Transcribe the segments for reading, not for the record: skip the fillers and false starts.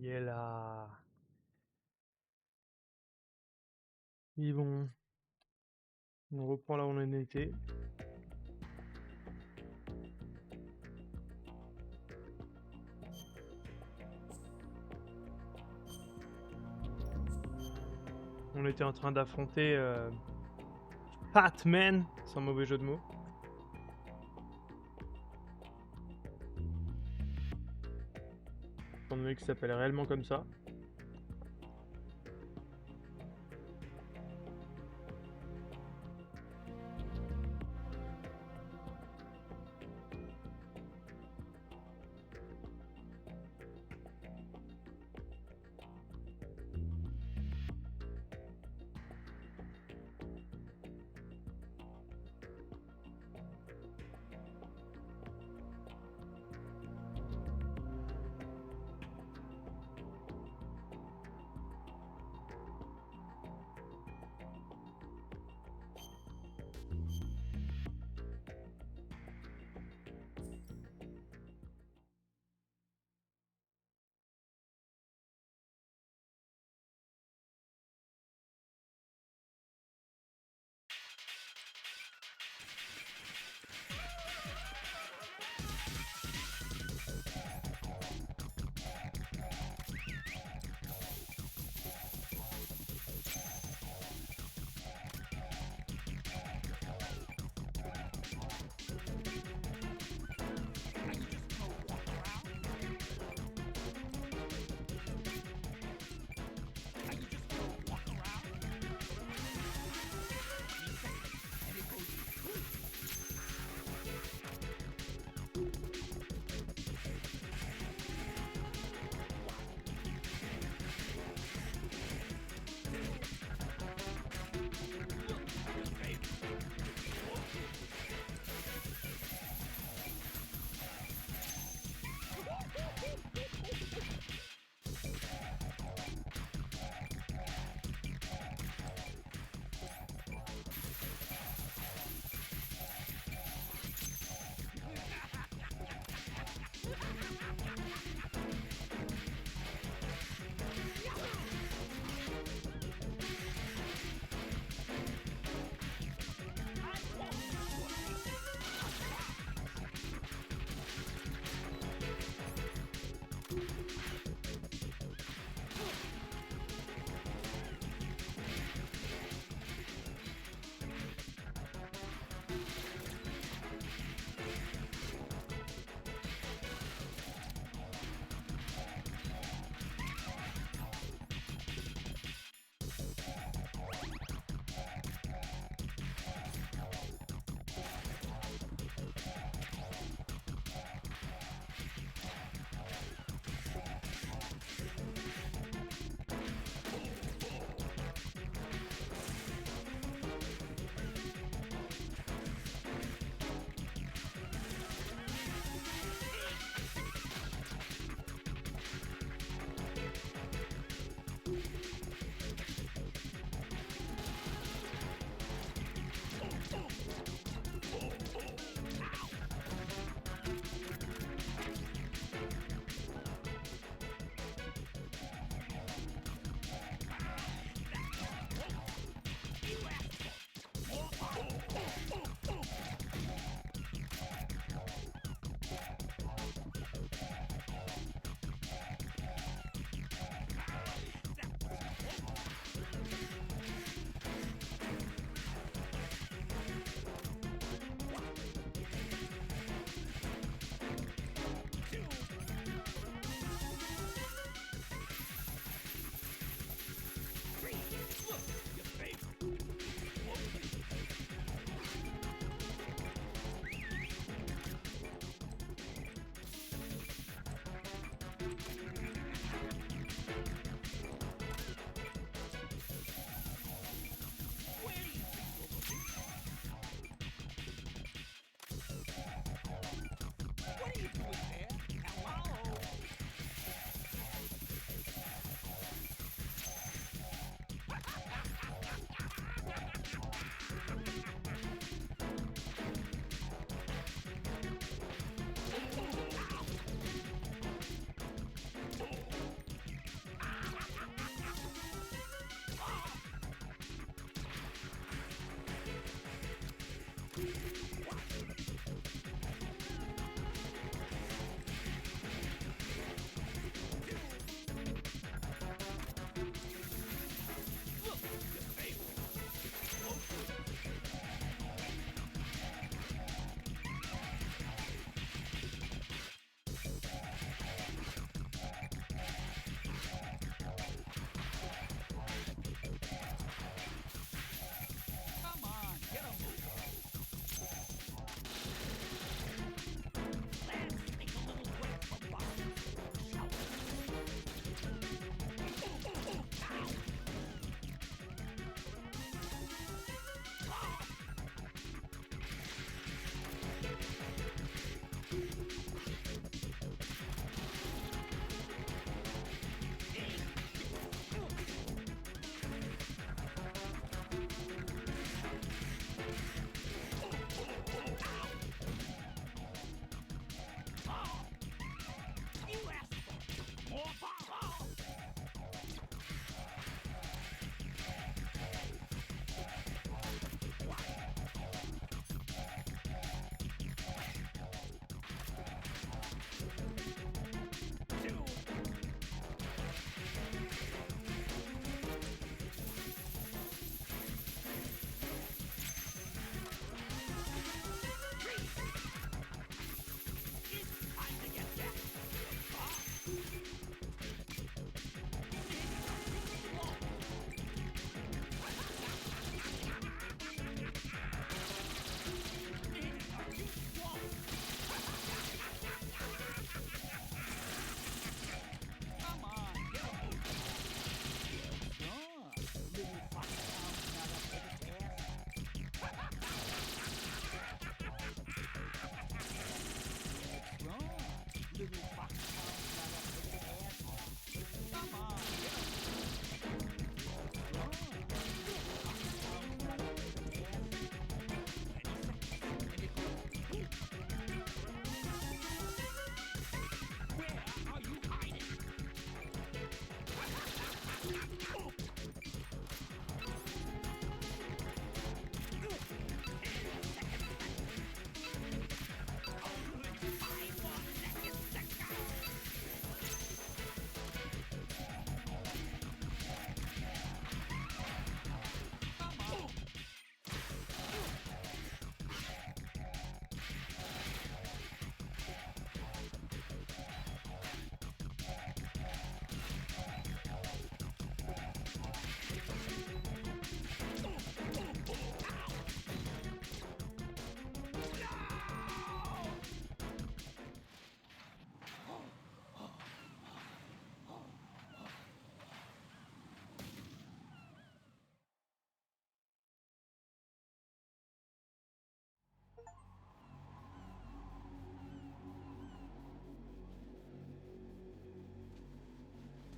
qui est là. Et bon, on reprend là où on en était. On était en train d'affronter Batman, sans mauvais jeu de mots. Un mec qui s'appelle réellement comme ça.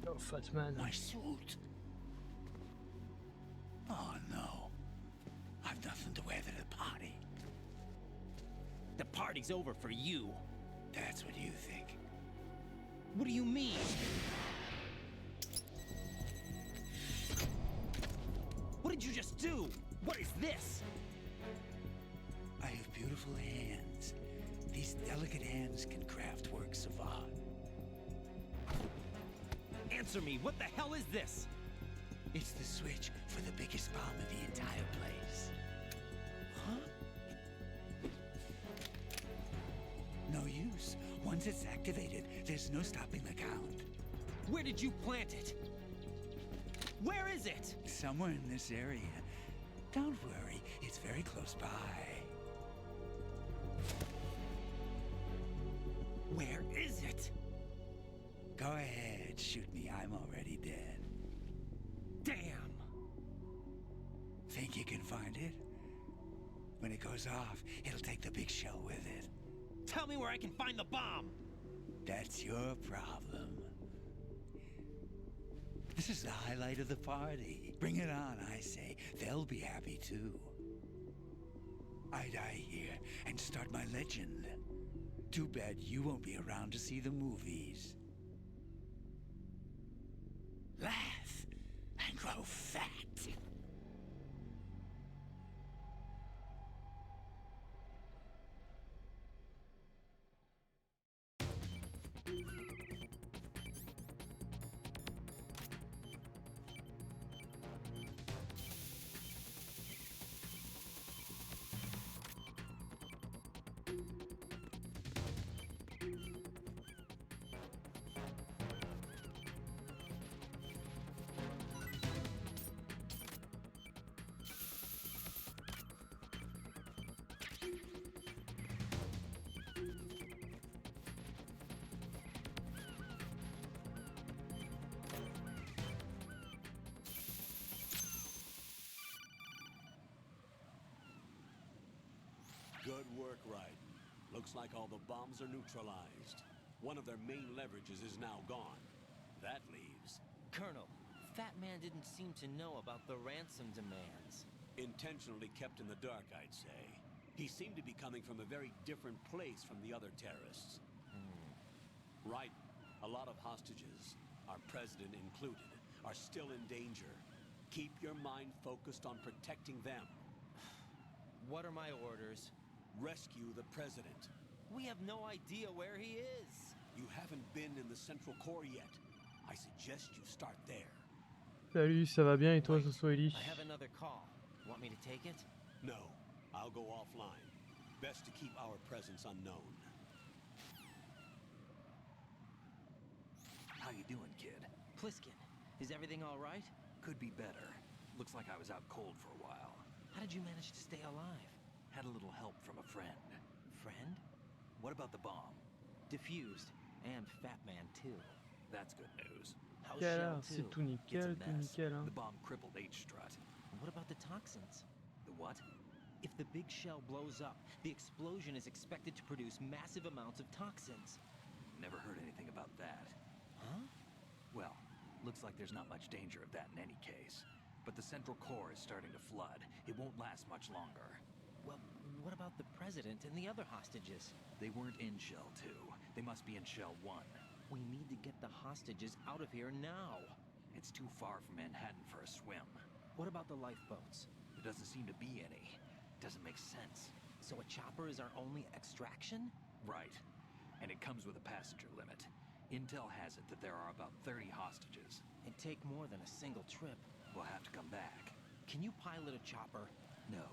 Oh, fat man. My suit. Oh no. I've nothing to wear to the party. The party's over for you. That's what you think. What do you mean? What did you just do? What is this? I have beautiful hands. These delicate hands can craft works of art. Answer me, what the hell is this? It's the switch for the biggest bomb in the entire place. Huh? No use. Once it's activated, there's no stopping the count. Where did you plant it? Where is it? Somewhere in this area. Don't worry, it's very close by. Where is it? Go ahead, shoot me. I'm already dead. Damn! Think you can find it? When it goes off, it'll take the big show with it. Tell me where I can find the bomb! That's your problem. This is the highlight of the party. Bring it on, I say. They'll be happy too. I die here and start my legend. Too bad you won't be around to see the movies. Laugh and grow fat. work, right. Looks like all the bombs are neutralized. One of their main leverages is now gone. That leaves... Colonel, Fat Man didn't seem to know about the ransom demands. Intentionally kept in the dark, I'd say. He seemed to be coming from a very different place from the other terrorists. Right. A lot of hostages, our president included, are still in danger. Keep your mind focused on protecting them. What are my orders? Rescue the president. We have no idea where he is. You haven't been in the Central Core yet. I suggest you start there. Salut, ça va bien et toi, Wait, Soso Eli? I have another call. Want me to take it? No, I'll go offline. Best to keep our presence unknown. How you doing, kid? Pliskin, is everything all right? Could be better. Looks like I was out cold for a while. How did you manage to stay alive? Had a little help from a friend. Friend? What about the bomb? Diffused. And Fat Man, too. That's good news. How's Quelle Shell, heure, too? c'est tout nickel, It's a mess. hein. The bomb crippled H-Strut. What about the toxins? The what? If the big shell blows up, the explosion is expected to produce massive amounts of toxins. Never heard anything about that. Huh? Well, looks like there's not much danger of that in any case. But the Central Core is starting to flood. It won't last much longer. Well, what about the president and the other hostages? They weren't in Shell 2. They must be in Shell 1. We need to get the hostages out of here now. It's too far from Manhattan for a swim. What about the lifeboats? There doesn't seem to be any. Doesn't make sense. So a chopper is our only extraction? Right. And it comes with a passenger limit. Intel has it that there are about 30 hostages. It'd take more than a single trip. We'll have to come back. Can you pilot a chopper? No,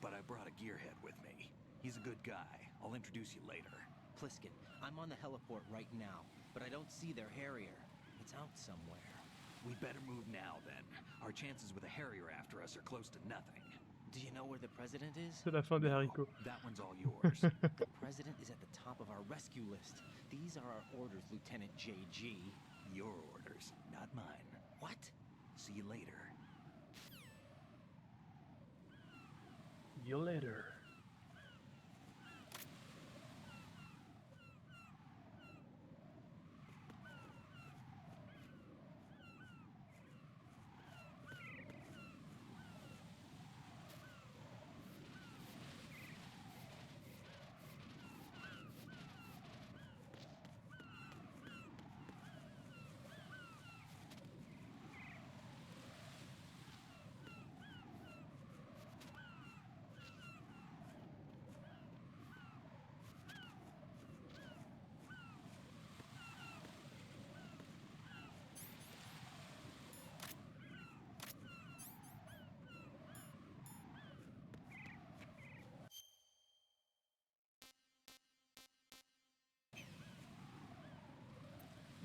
but I brought a gearhead with me. He's a good guy. I'll introduce you later. Pliskin, I'm on the heliport right now, but I don't see their Harrier. It's out somewhere. We better move now, then. Our chances with a Harrier after us are close to nothing. Do you know where the president is? C'est la fin des haricots. That one's all yours. The president is at the top of our rescue list. These are our orders, Lieutenant JG. Your orders, not mine. What? See you later. See you later.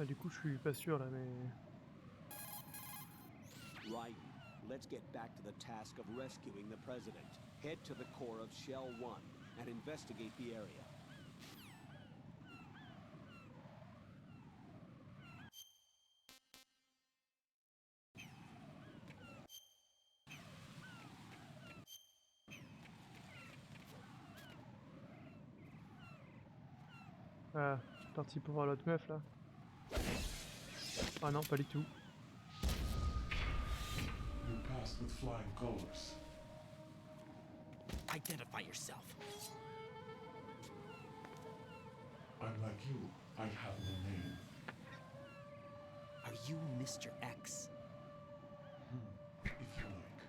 Ah, du coup, je suis pas sûr là, mais. Right. Let's get back to the task of rescuing the president. Head to the core of Shell 1 and investigate the area. Ah, je suis parti pour voir l'autre meuf là. Ah non, pas du tout. You passed with flying colors. Identify yourself. I'm like you. I have no name. Are you Mr. X? If you like.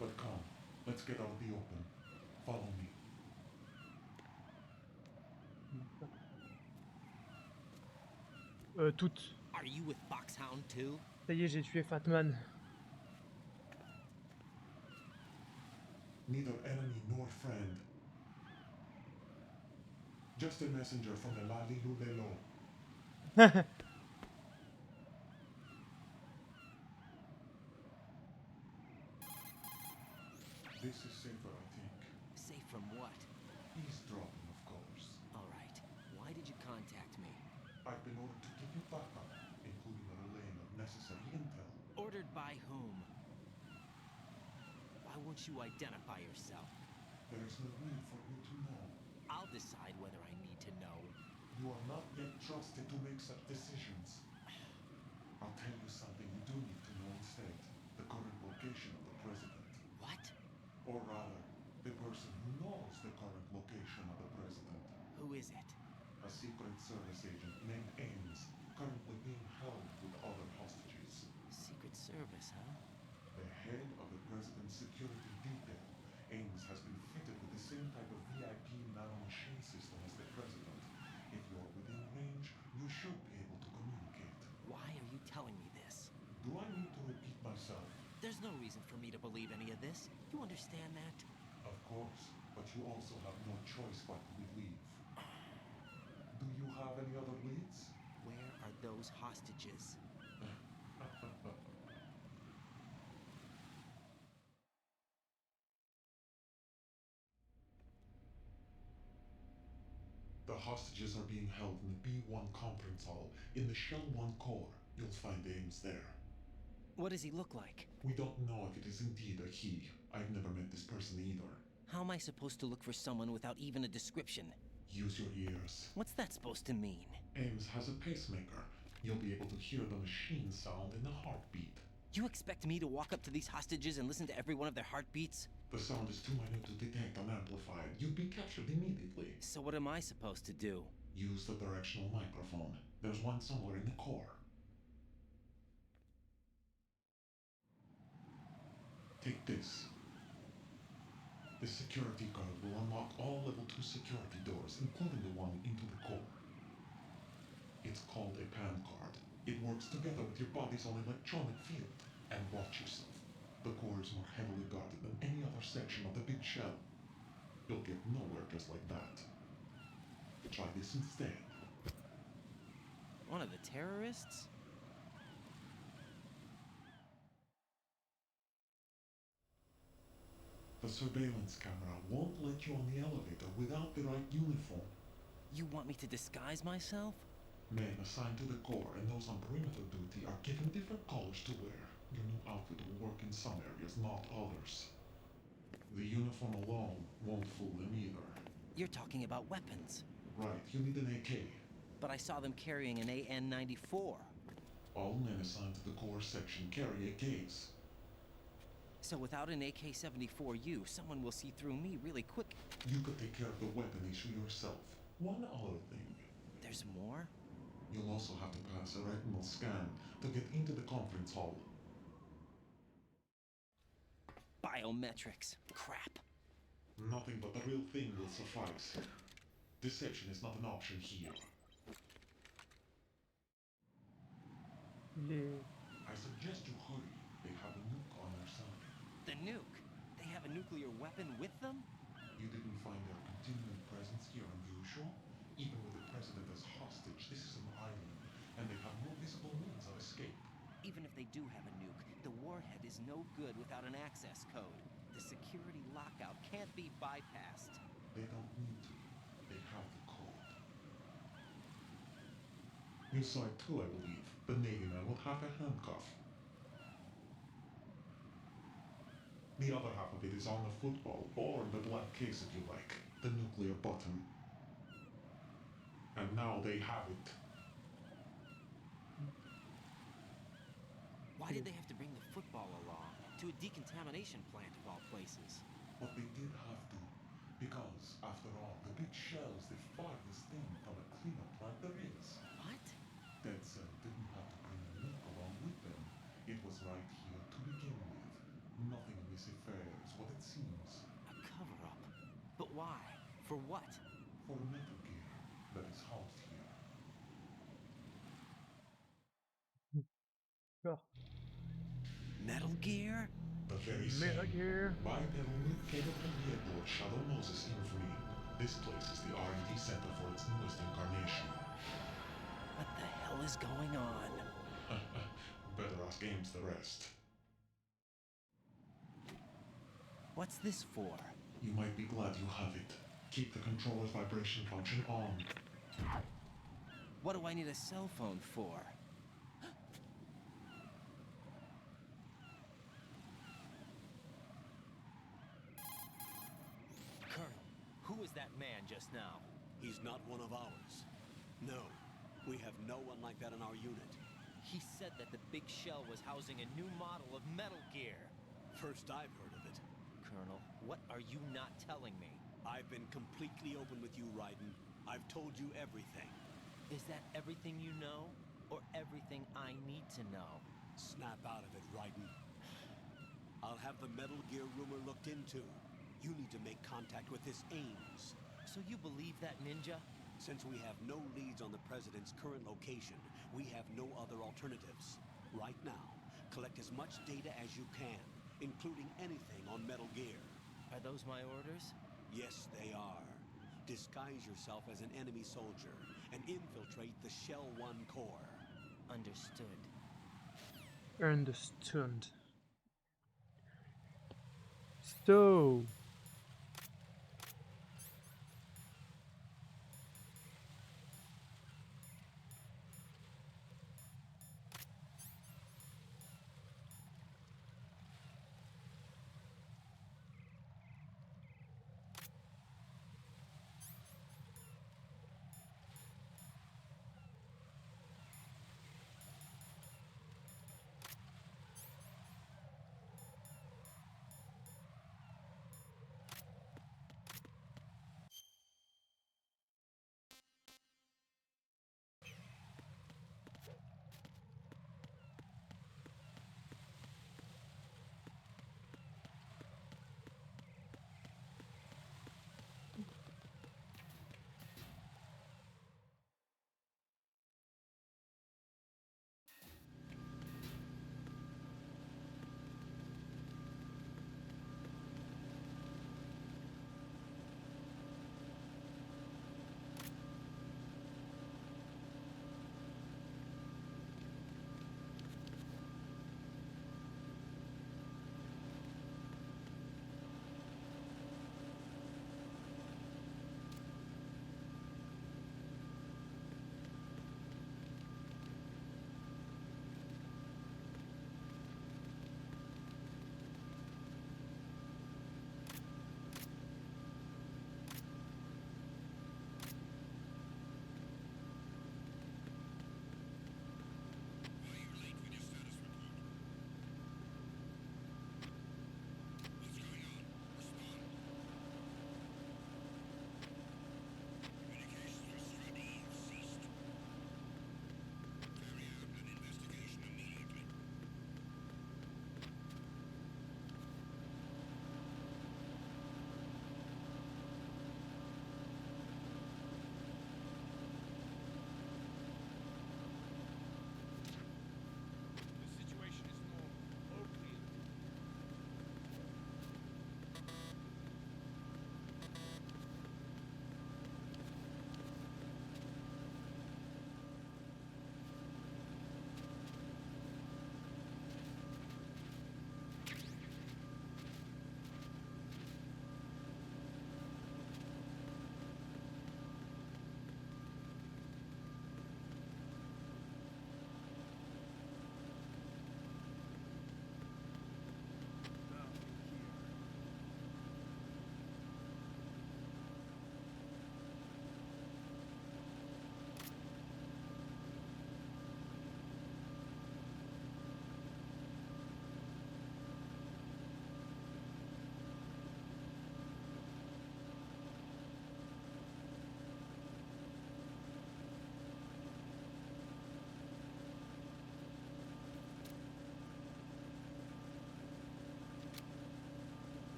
But come, let's get out of the open. Follow me. Toutes. Are you with Foxhound too? Ça y est, j'ai tué Fatman. Neither enemy nor friend. Just a messenger from the Lali Lulelo. This is safer, I think. Safe from what? Eavesdropping, of course. Alright, why did you contact me? I've been ordered to give you backup, including a relaying of necessary intel. Ordered by whom? won't you identify yourself? There is no need for you to know. I'll decide whether I need to know. You are not yet trusted to make such decisions. I'll tell you something you do need to know instead. The current location of the president. What? Or rather, the person who knows the current location of the president. Who is it? A Secret Service agent named Ames, currently being held with other hostages. Secret Service, huh? The head of the president's security detail, Ames has been fitted with the same type of VIP nanomachine system as the president. If you're within range, you should be able to communicate. Why are you telling me this? Do I need to repeat myself? There's no reason for me to believe any of this. You understand that? Of course, but you also have no choice but to believe. Do you have any other leads? Where are those hostages? The hostages are being held in the B1 conference hall in the Shell 1 core. You'll find Ames there. What does he look like? We don't know if it is indeed a he. I've never met this person either. How am I supposed to look for someone without even a description? Use your ears. What's that supposed to mean? Ames has a pacemaker. You'll be able to hear the machine sound in the heartbeat. You expect me to walk up to these hostages and listen to every one of their heartbeats? The sound is too minute to detect unamplified. You'd be captured immediately. So what am I supposed to do? Use the directional microphone. There's one somewhere in the core. Take this. The security card will unlock all level 2 security doors, including the one into the core. It's called a PAN card. It works together with your body's own electronic field. And watch yourself. The core is more heavily guarded than any other section of the big shell. You'll get nowhere just like that. Try this instead. One of the terrorists? The surveillance camera won't let you on the elevator without the right uniform. You want me to disguise myself? Men assigned to the core and those on perimeter duty are given different colors to wear. Your new outfit will work in some areas, not others. The uniform alone won't fool them either. You're talking about weapons. Right, you need an AK. But I saw them carrying an AN-94. All men assigned to the core section carry AKs. So without an AK-74U, someone will see through me really quick. You could take care of the weapon issue yourself. One other thing. There's more? You'll also have to pass a retinal scan to get into the conference hall. Biometrics. Crap. Nothing but the real thing will suffice. Deception is not an option here. Les... I suggest you hurry. They have a nuke on their side. The nuke? They have a nuclear weapon with them? You didn't find their continuing presence here unusual? Even with the president as hostage, this is an island, and they have no visible means of escape. Even if they do have a nuke, the warhead is no good without an access code. The security lockout can't be bypassed. They don't need to. They have the code. You saw it too, I believe. The Navy man with half a handcuff. The other half of it is on the football, or the black case if you like. The nuclear button. And now they have it. Why did they have to bring the football along? To a decontamination plant of all places. But they did have to. Because, after all, the big shell is the farthest thing from a cleanup plant there is. What? Dead Cell didn't have to bring a nuke along with them. It was right here to begin with. Nothing in this affair is what it seems. A cover-up. But why? For what? For Metal Gear that is housed here. Ah, Metal Gear? The very Metal same. Gear. Bipedal nuke came from the airport Shadow Moses infamy. This place is the R&D center for its newest incarnation. What the hell is going on? Better ask Ames the rest. What's this for? You might be glad you have it. Keep the controller's vibration function on. What do I need a cell phone for? just now. He's not one of ours. No, we have no one like that in our unit. He said that the big shell was housing a new model of Metal Gear. First I've heard of it. Colonel, what are you not telling me? I've been completely open with you, Raiden. I've told you everything. Is that everything you know? Or everything I need to know? Snap out of it, Raiden. I'll have the Metal Gear rumor looked into. You need to make contact with this Ames. So you believe that ninja? Since we have no leads on the President's current location, we have no other alternatives. Right now, collect as much data as you can, including anything on Metal Gear. Are those my orders? Yes, they are. Disguise yourself as an enemy soldier and infiltrate the Shell 1 core. Understood. Understood. So,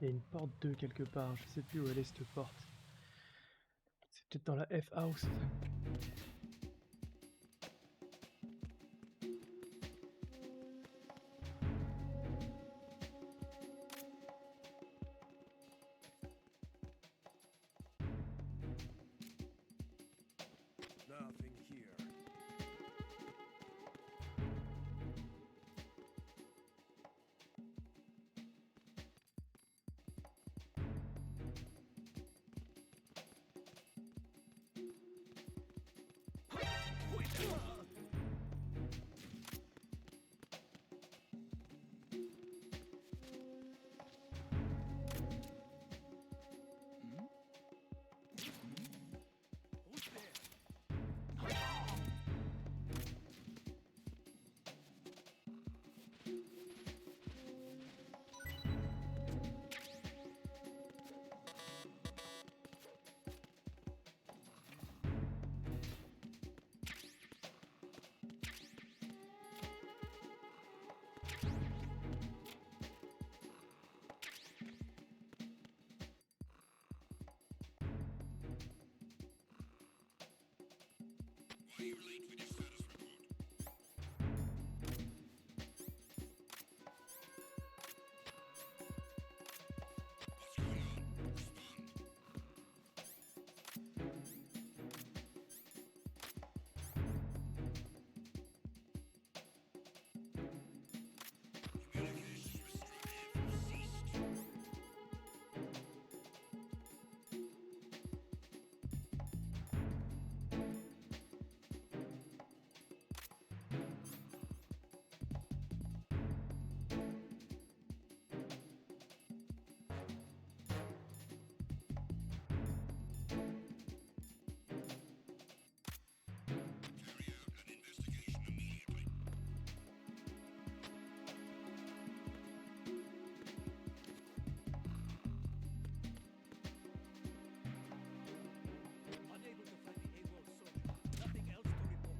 Il y a une porte 2 quelque part, je sais plus où elle est cette porte. C'est peut-être dans la F-house. Nothing here. Who's there? Why are you late with your status report? What's going on? Respond. Communications with Stranav have ceased. Carry out an investigation immediately. Unable to find the AWOL soldier. Nothing else to report.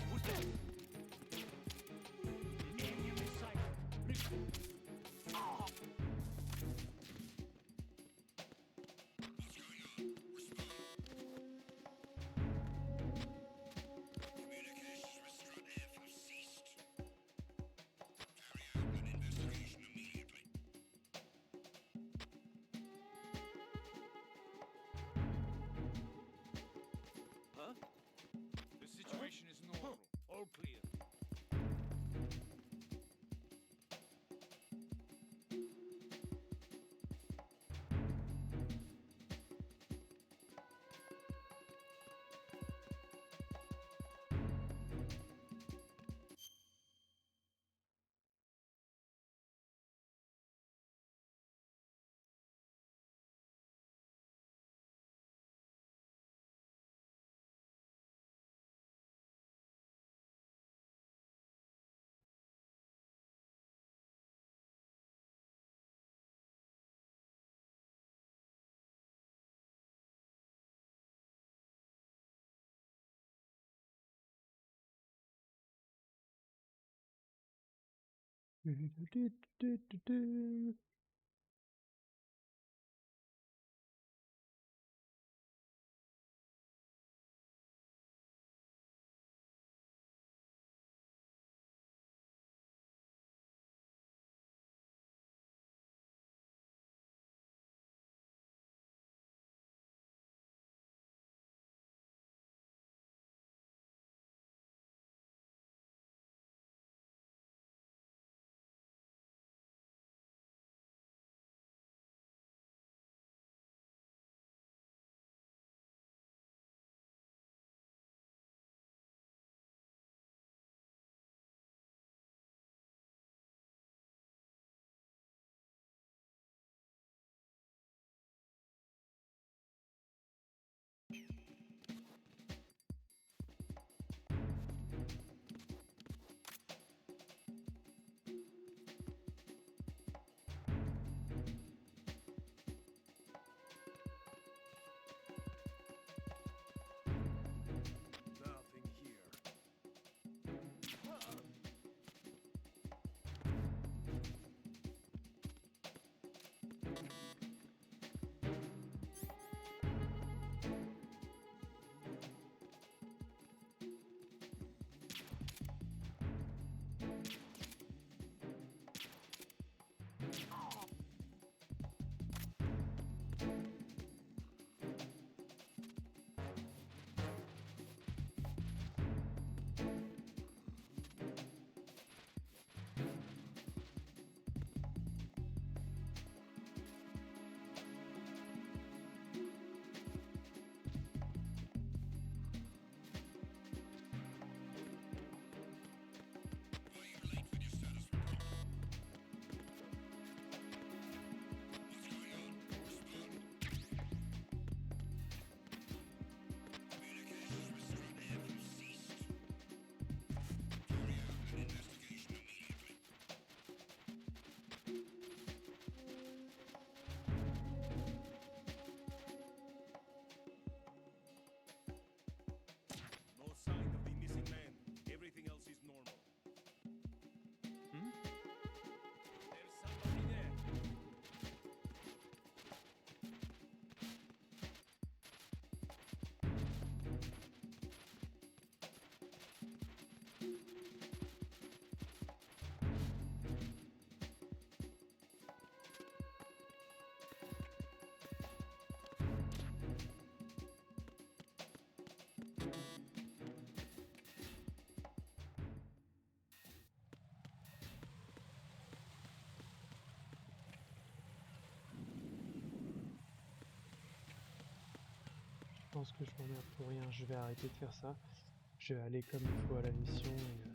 Who's there? Alien in sight. What's going on? Respond. Communications with Stranav have ceased. Carry out an investigation immediately. Huh? The situation is normal. All clear. pense que je m'emmerde pour rien. Je vais arrêter de faire ça. Je vais aller comme il faut à la mission et...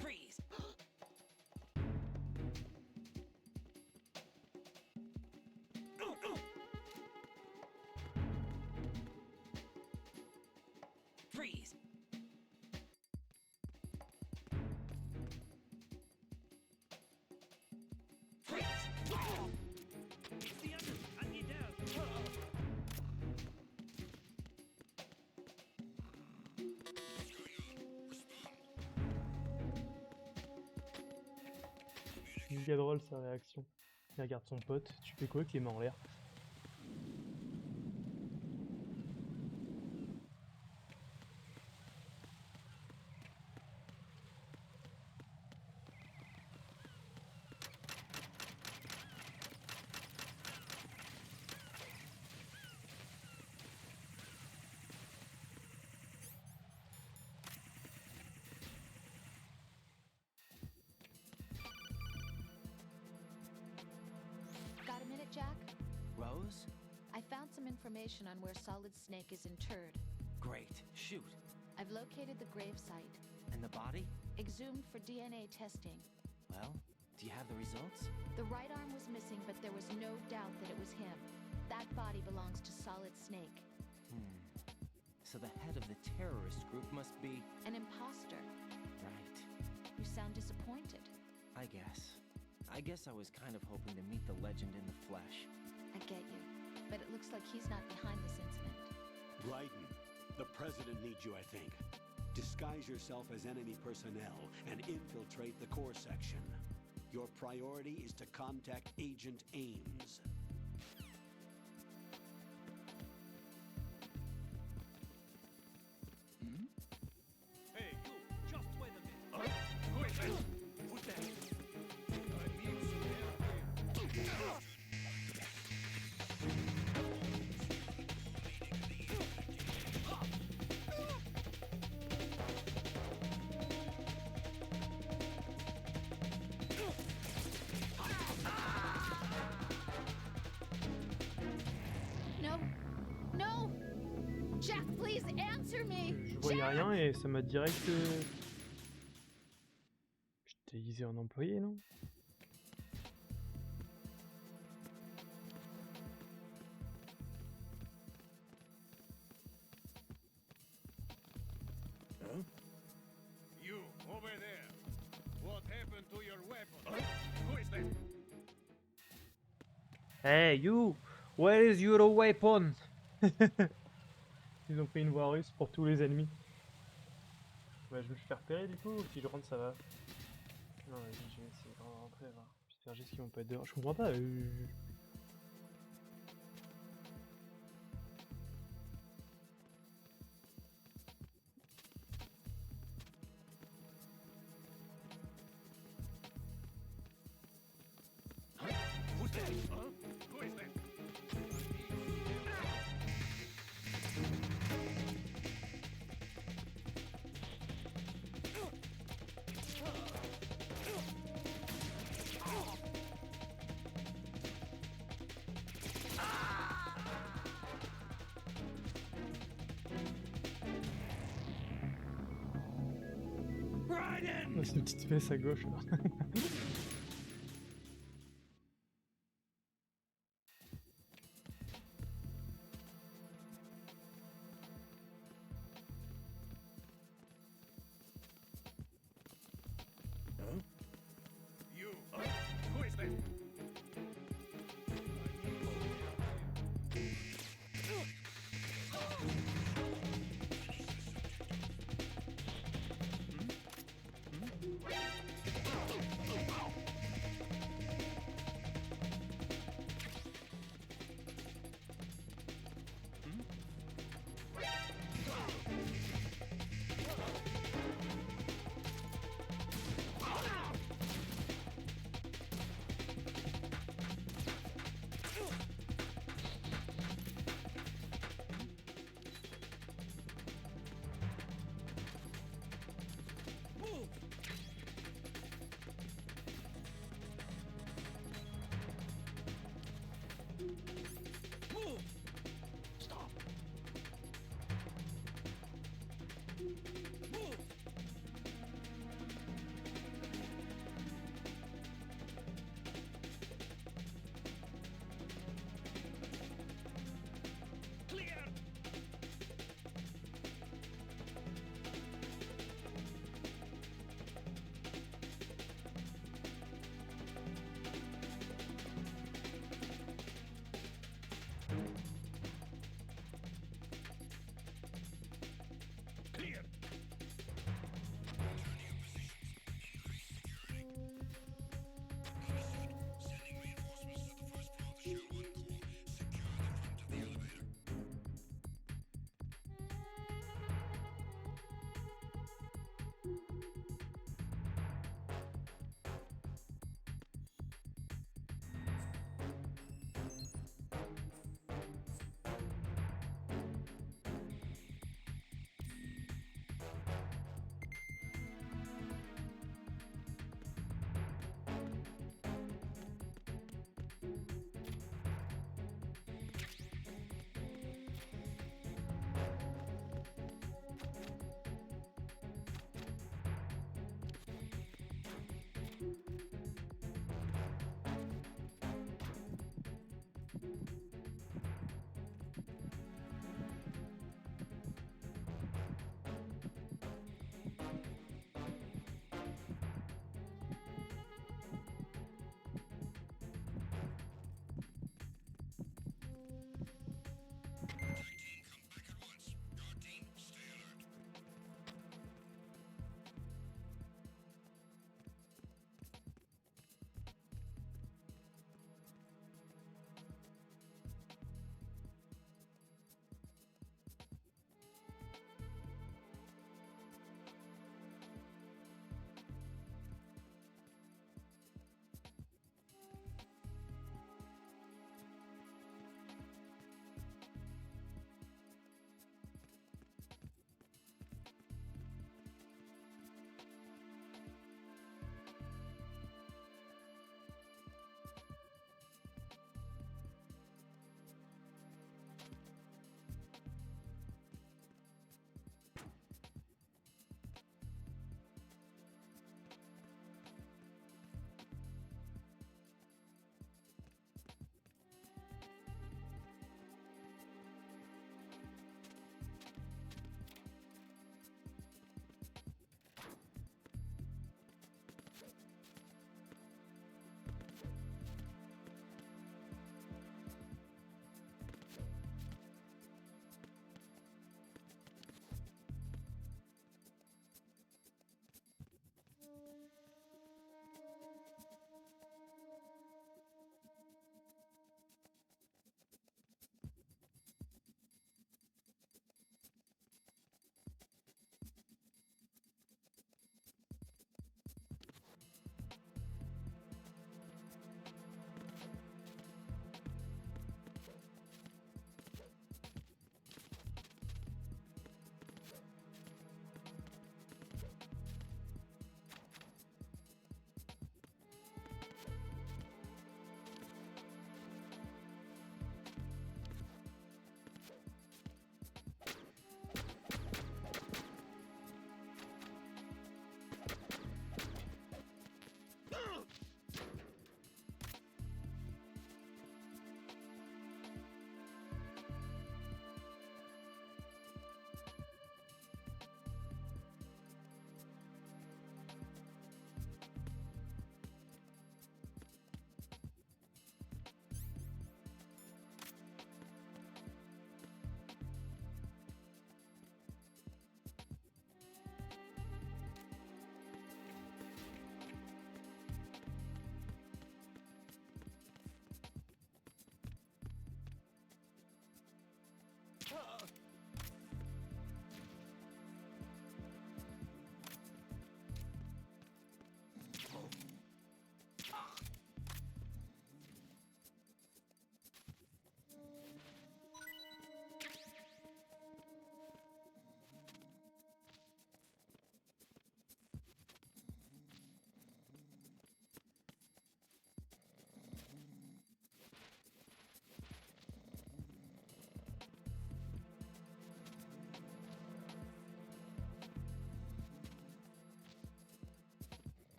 Freeze! Freeze! Freeze! It's the others! I need help! Méga drôle sa réaction. Il regarde son pote. Tu fais quoi avec les mains en l'air? Got a minute, Jack? Rose? I found some information on where Solid Snake is interred. Great. Shoot. I've located the gravesite, And the body? exhumed for DNA testing. Well, do you have the results? The right arm was missing, but there was no doubt that it was him. That body belongs to Solid Snake. So the head of the terrorist group must be... An imposter. Right. You sound disappointed. I guess I was kind of hoping to meet the legend in the flesh. I get you. But it looks like he's not behind this incident. Raiden, the president needs you, I think. Disguise yourself as enemy personnel and infiltrate the core section. Your priority is to contact Agent Ames. Hey, you! Just wait a minute! Who is that? Who's that? I need some help here. No! No! Jack, please answer me! Je voyais rien et ça m'a direct... J'étais déguisé en employé, non? You, over there! What happened to your weapon? Who is that? Hey you! Where is your weapon? Ils ont pris une voix russe pour tous les ennemis. Bah, je me suis fait repérer du coup, ou si je rentre ça va. Non, vas-y, je vais essayer de rentrer, va. J'espère juste qu'ils vont pas être dehors. Je comprends pas. Who's that? Who is that? Oh, c'est une petite fesse à gauche là. You, who is that?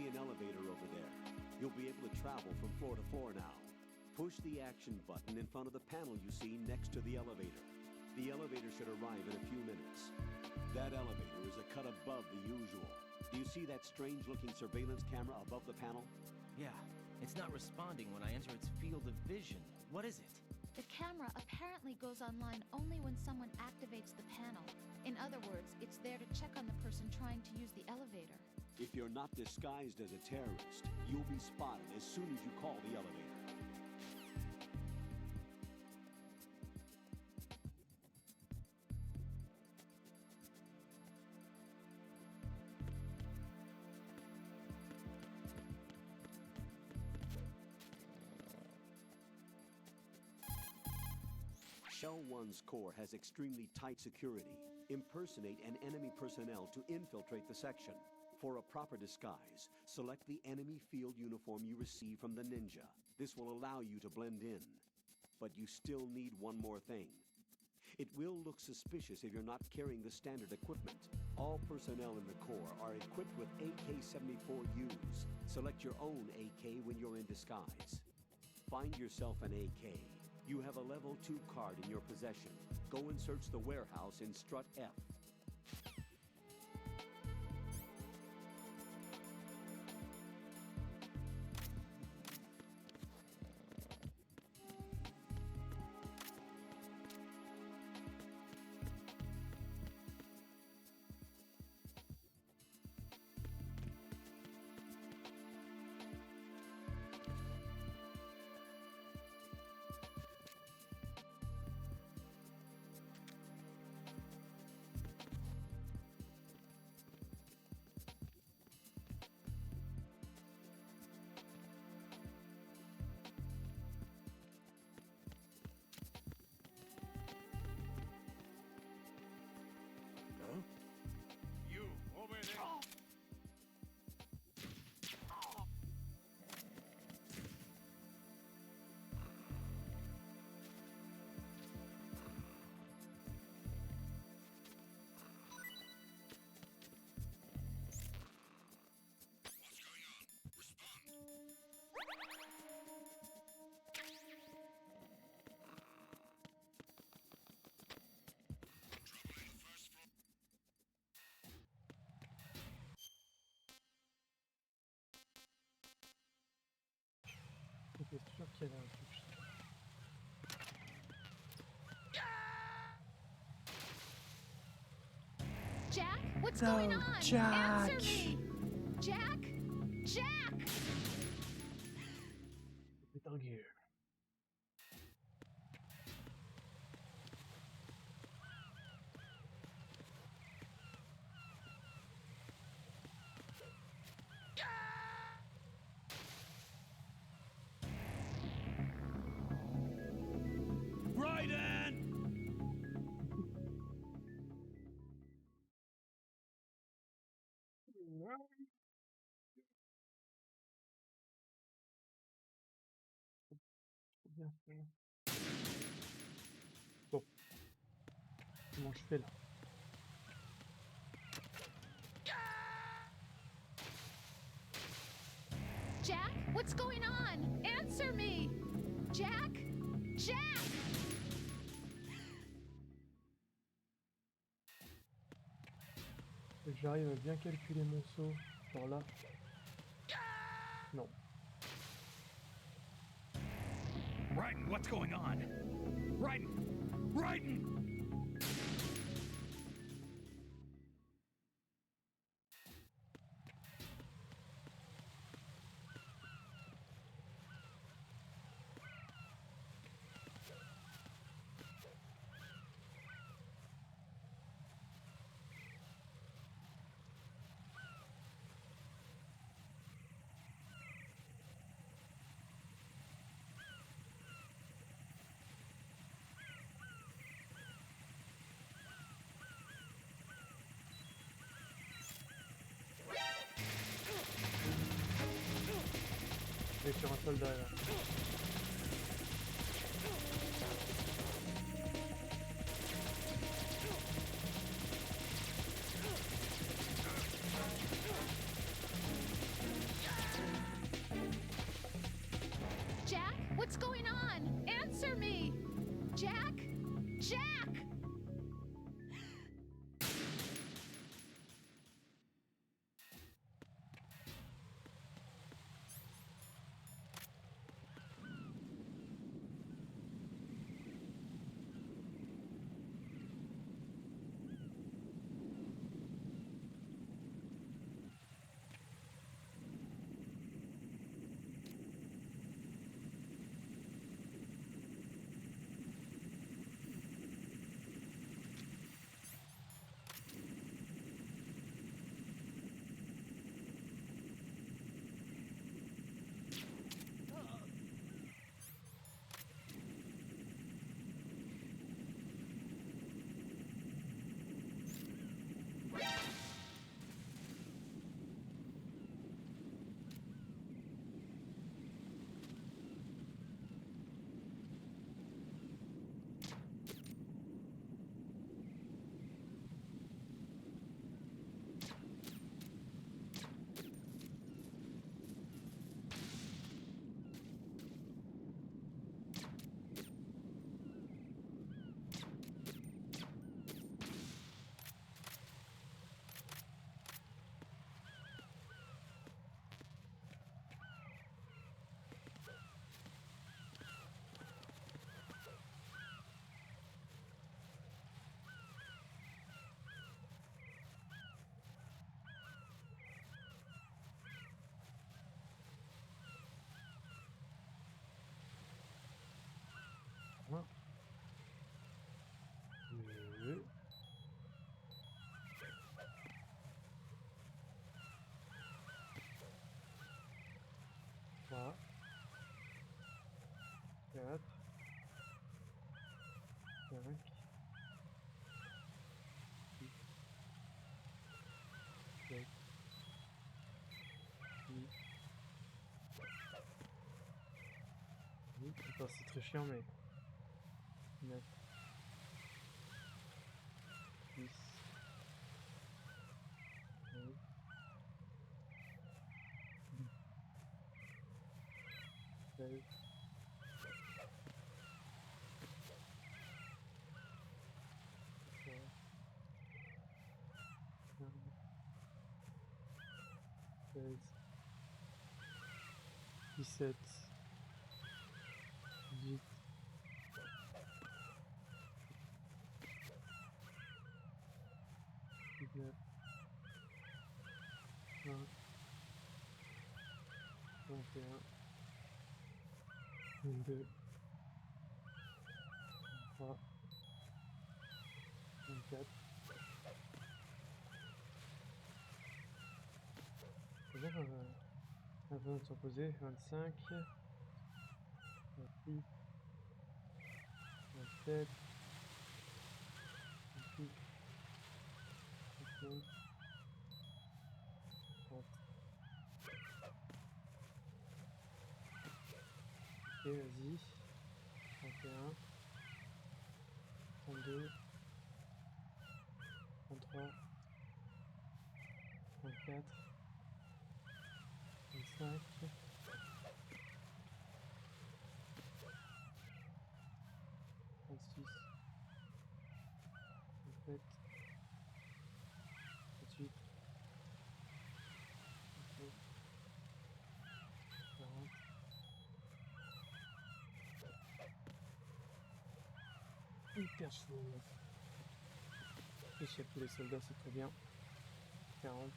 see an elevator over there. You'll be able to travel from floor to floor now. Push the action button in front of the panel you see next to the elevator. The elevator should arrive in a few minutes. That elevator is a cut above the usual. Do you see that strange-looking surveillance camera above the panel? Yeah, it's not responding when I enter its field of vision. What is it? The camera apparently goes online only when someone activates the panel. In other words, it's there to check on the person trying to use the elevator. If you're not disguised as a terrorist, you'll be spotted as soon as you call the elevator. Shell 1's core has extremely tight security. Impersonate an enemy personnel to infiltrate the section. For a proper disguise, select the enemy field uniform you receive from the ninja. This will allow you to blend in. But you still need one more thing. It will look suspicious if you're not carrying the standard equipment. All personnel in the Corps are equipped with AK-74Us. Select your own AK when you're in disguise. Find yourself an AK. You have a level 2 card in your possession. Go and search the warehouse in Strut F. You, over there! What's going on? Respond! Trouble in the first floor. J'étais sûr qu'il y avait un truc. Jack, what's No, going on? Jack! Answer me! Jack? Jack! Metal Gear. Raiden! Trop bien ce jeu. Bon, comment je fais là? Jack, what's going on? Answer me! Jack? Jack! Faut que j'arrive à bien calculer mon saut. Genre là. Non. Raiden, what's going on? Raiden! Raiden! Et sur un soldat là. 7, 8. Oui, attends, c'est très chiant, mais 9, 10, 11, 16, 16, 17, 18, 19, 20, 21, 22, 23, 24. C'est bon, un peu de se reposer. 25, 26, 27, 28, 29, 30. Ok, vas-y. 31, 32, 33, 34, 35, 36, 37, 38, 39, 40. Hyper chaud. Et s'il y a tous les soldats, c'est très bien. 40,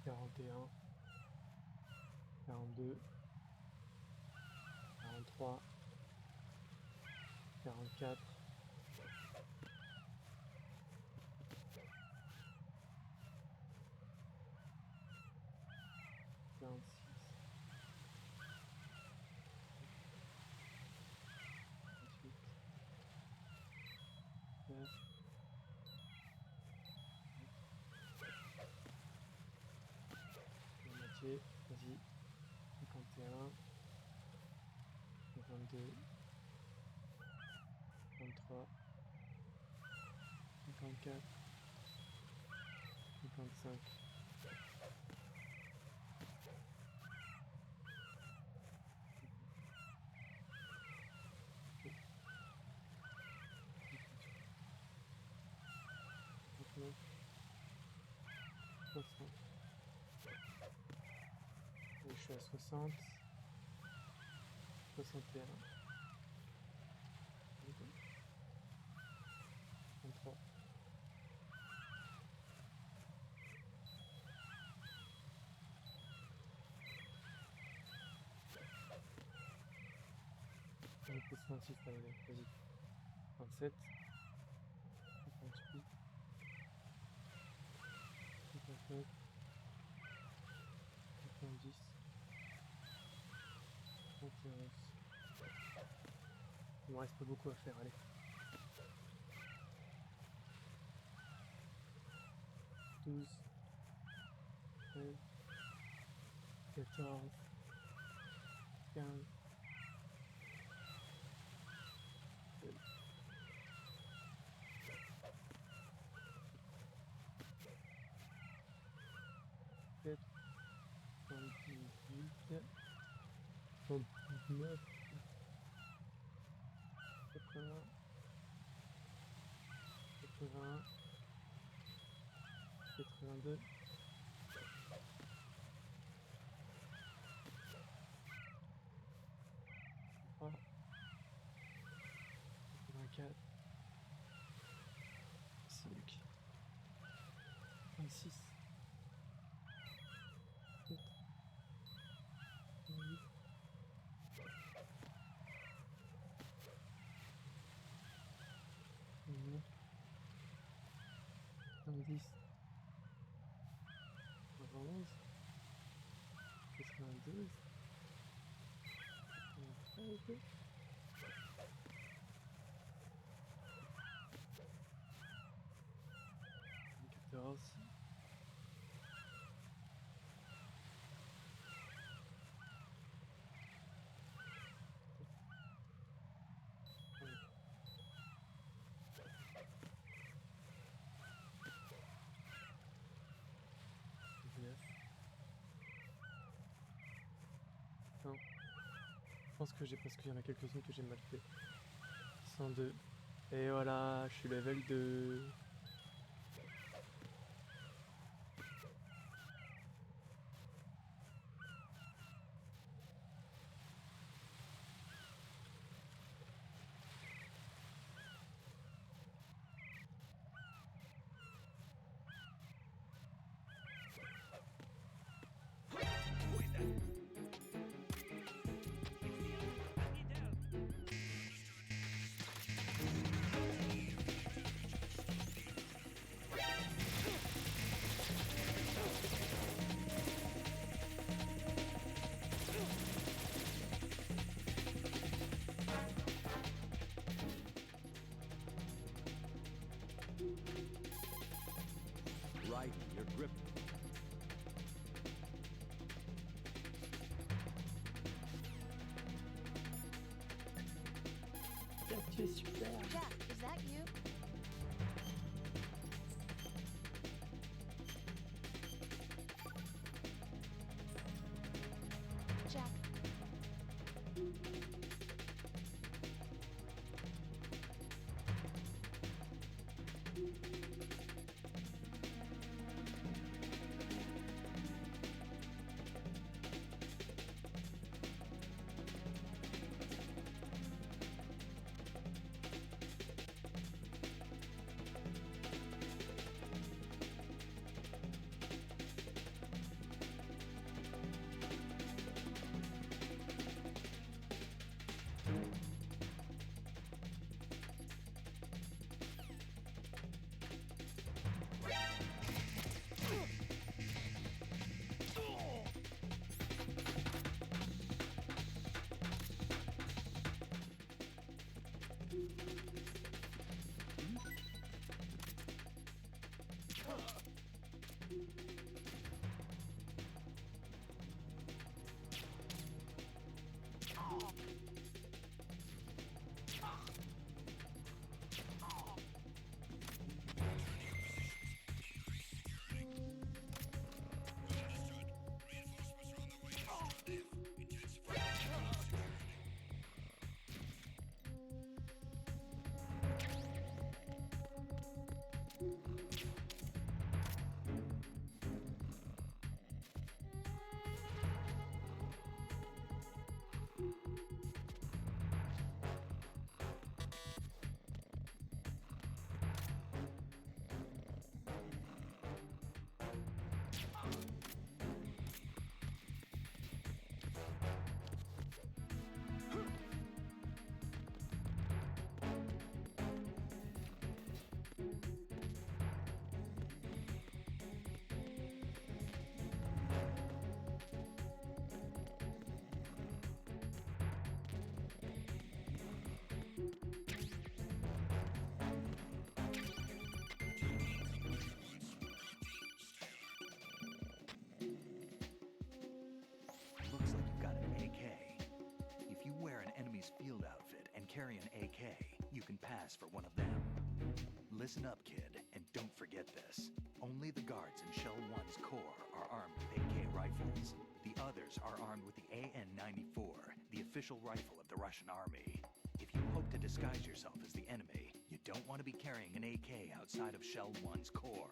41, 42, 43, 44, 46, 48, 9, la moitié, vas-y. 51, 52, 53, 54, 55, 59, 60. Et je suis à 60, 61, 33, 26, vas-y. 27, 58, 59, 90, 31. Il me reste pas beaucoup à faire, allez. 12, 13, 14, 15, 16, 17, 78, 79, 80, 81, 82, 83, 84, 5, 26, 7, 8, 9, 10, 11, 92, 93, 14, pense que j'ai, parce qu'il y en a quelques-unes que j'ai mal fait. 102. Et voilà, je suis level 2. Right, your grip. Tu es super. Jack, is that you? Jack. Looks like you've got an AK. If you wear an enemy's field outfit and carry an AK, you can pass for one of them. Listen up, kid, and don't forget this. Only the guards in Shell 1's core are armed with AK rifles. The others are armed with the AN-94, the official rifle of the Russian army. If you hope to disguise yourself as the enemy, you don't want to be carrying an AK outside of Shell 1's core.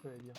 j'allais dire.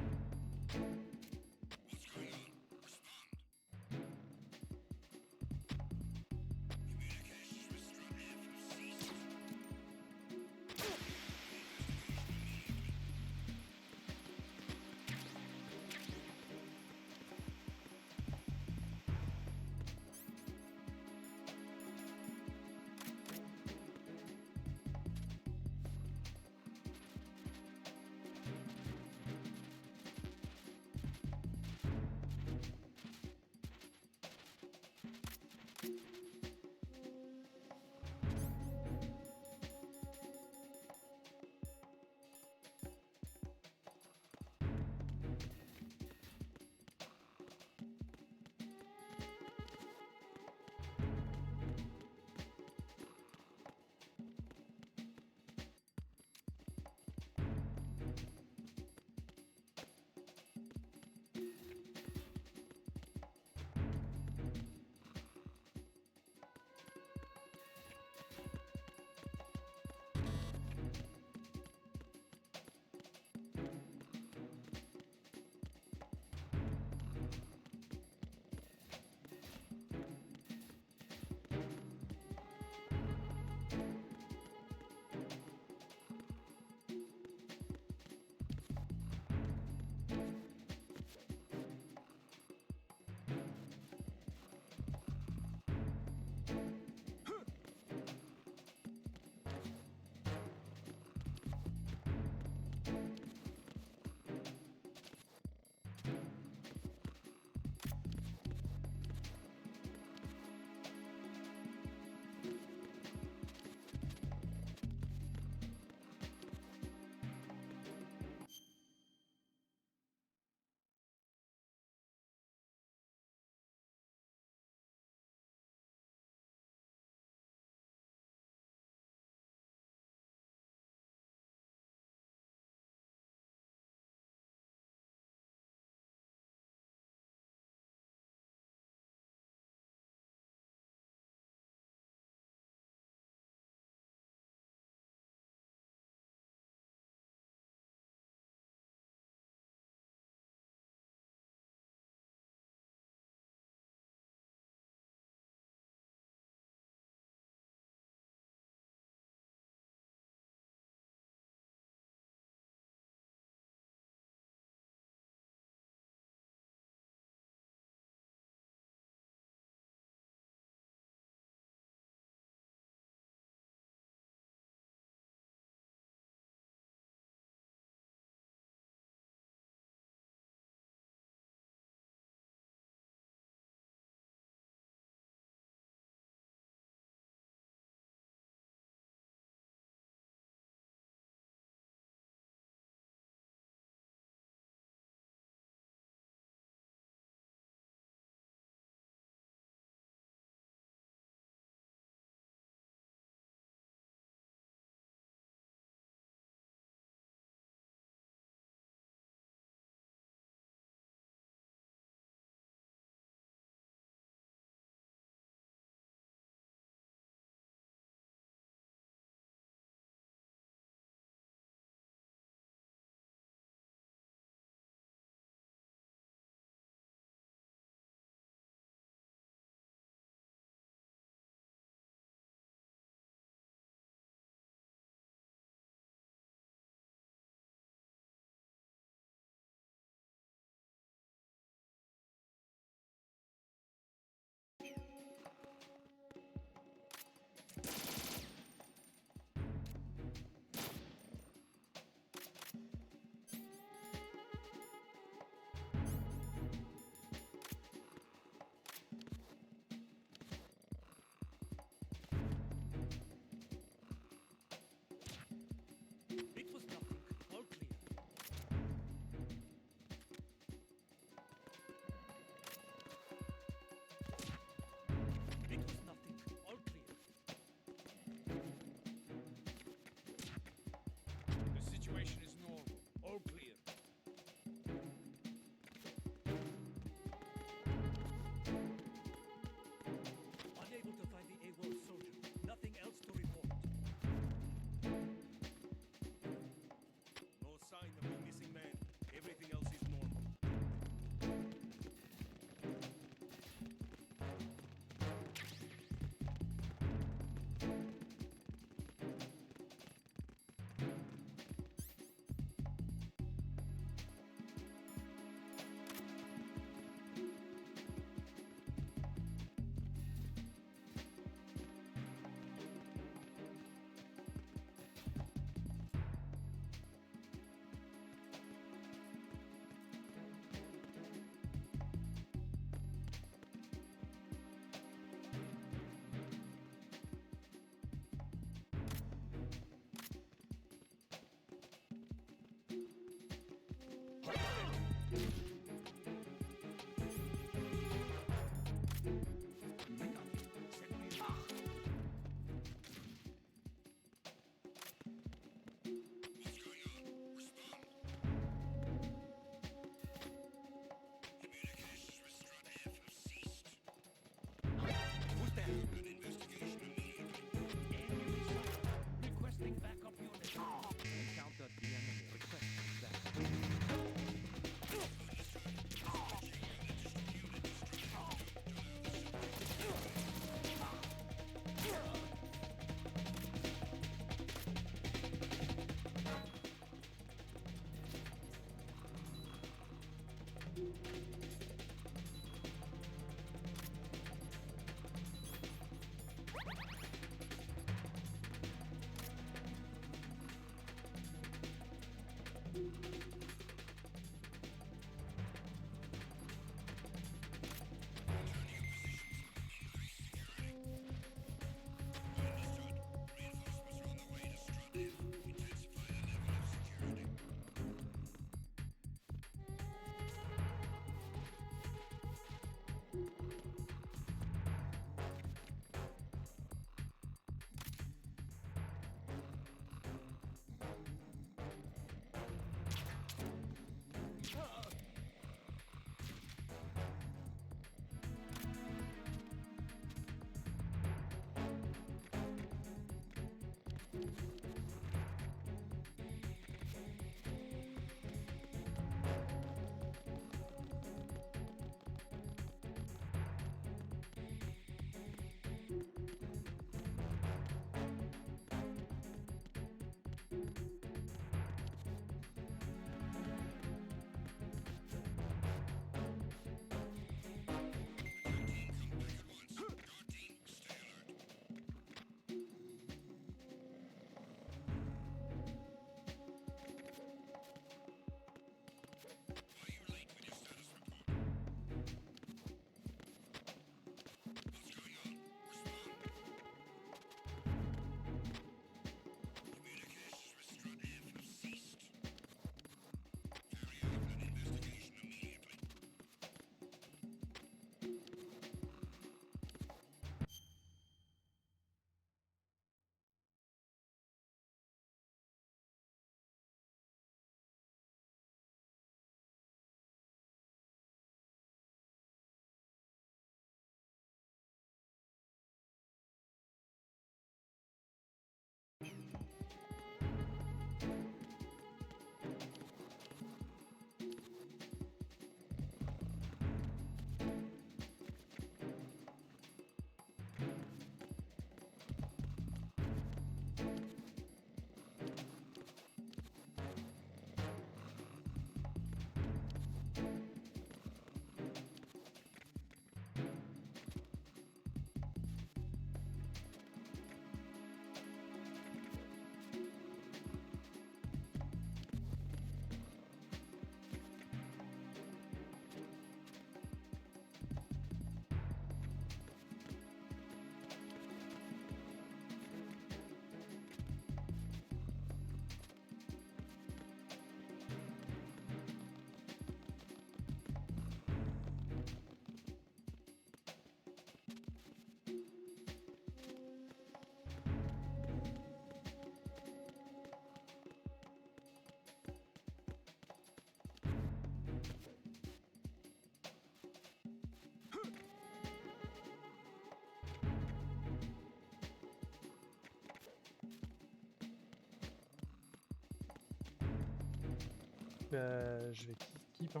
je vais skip, hein.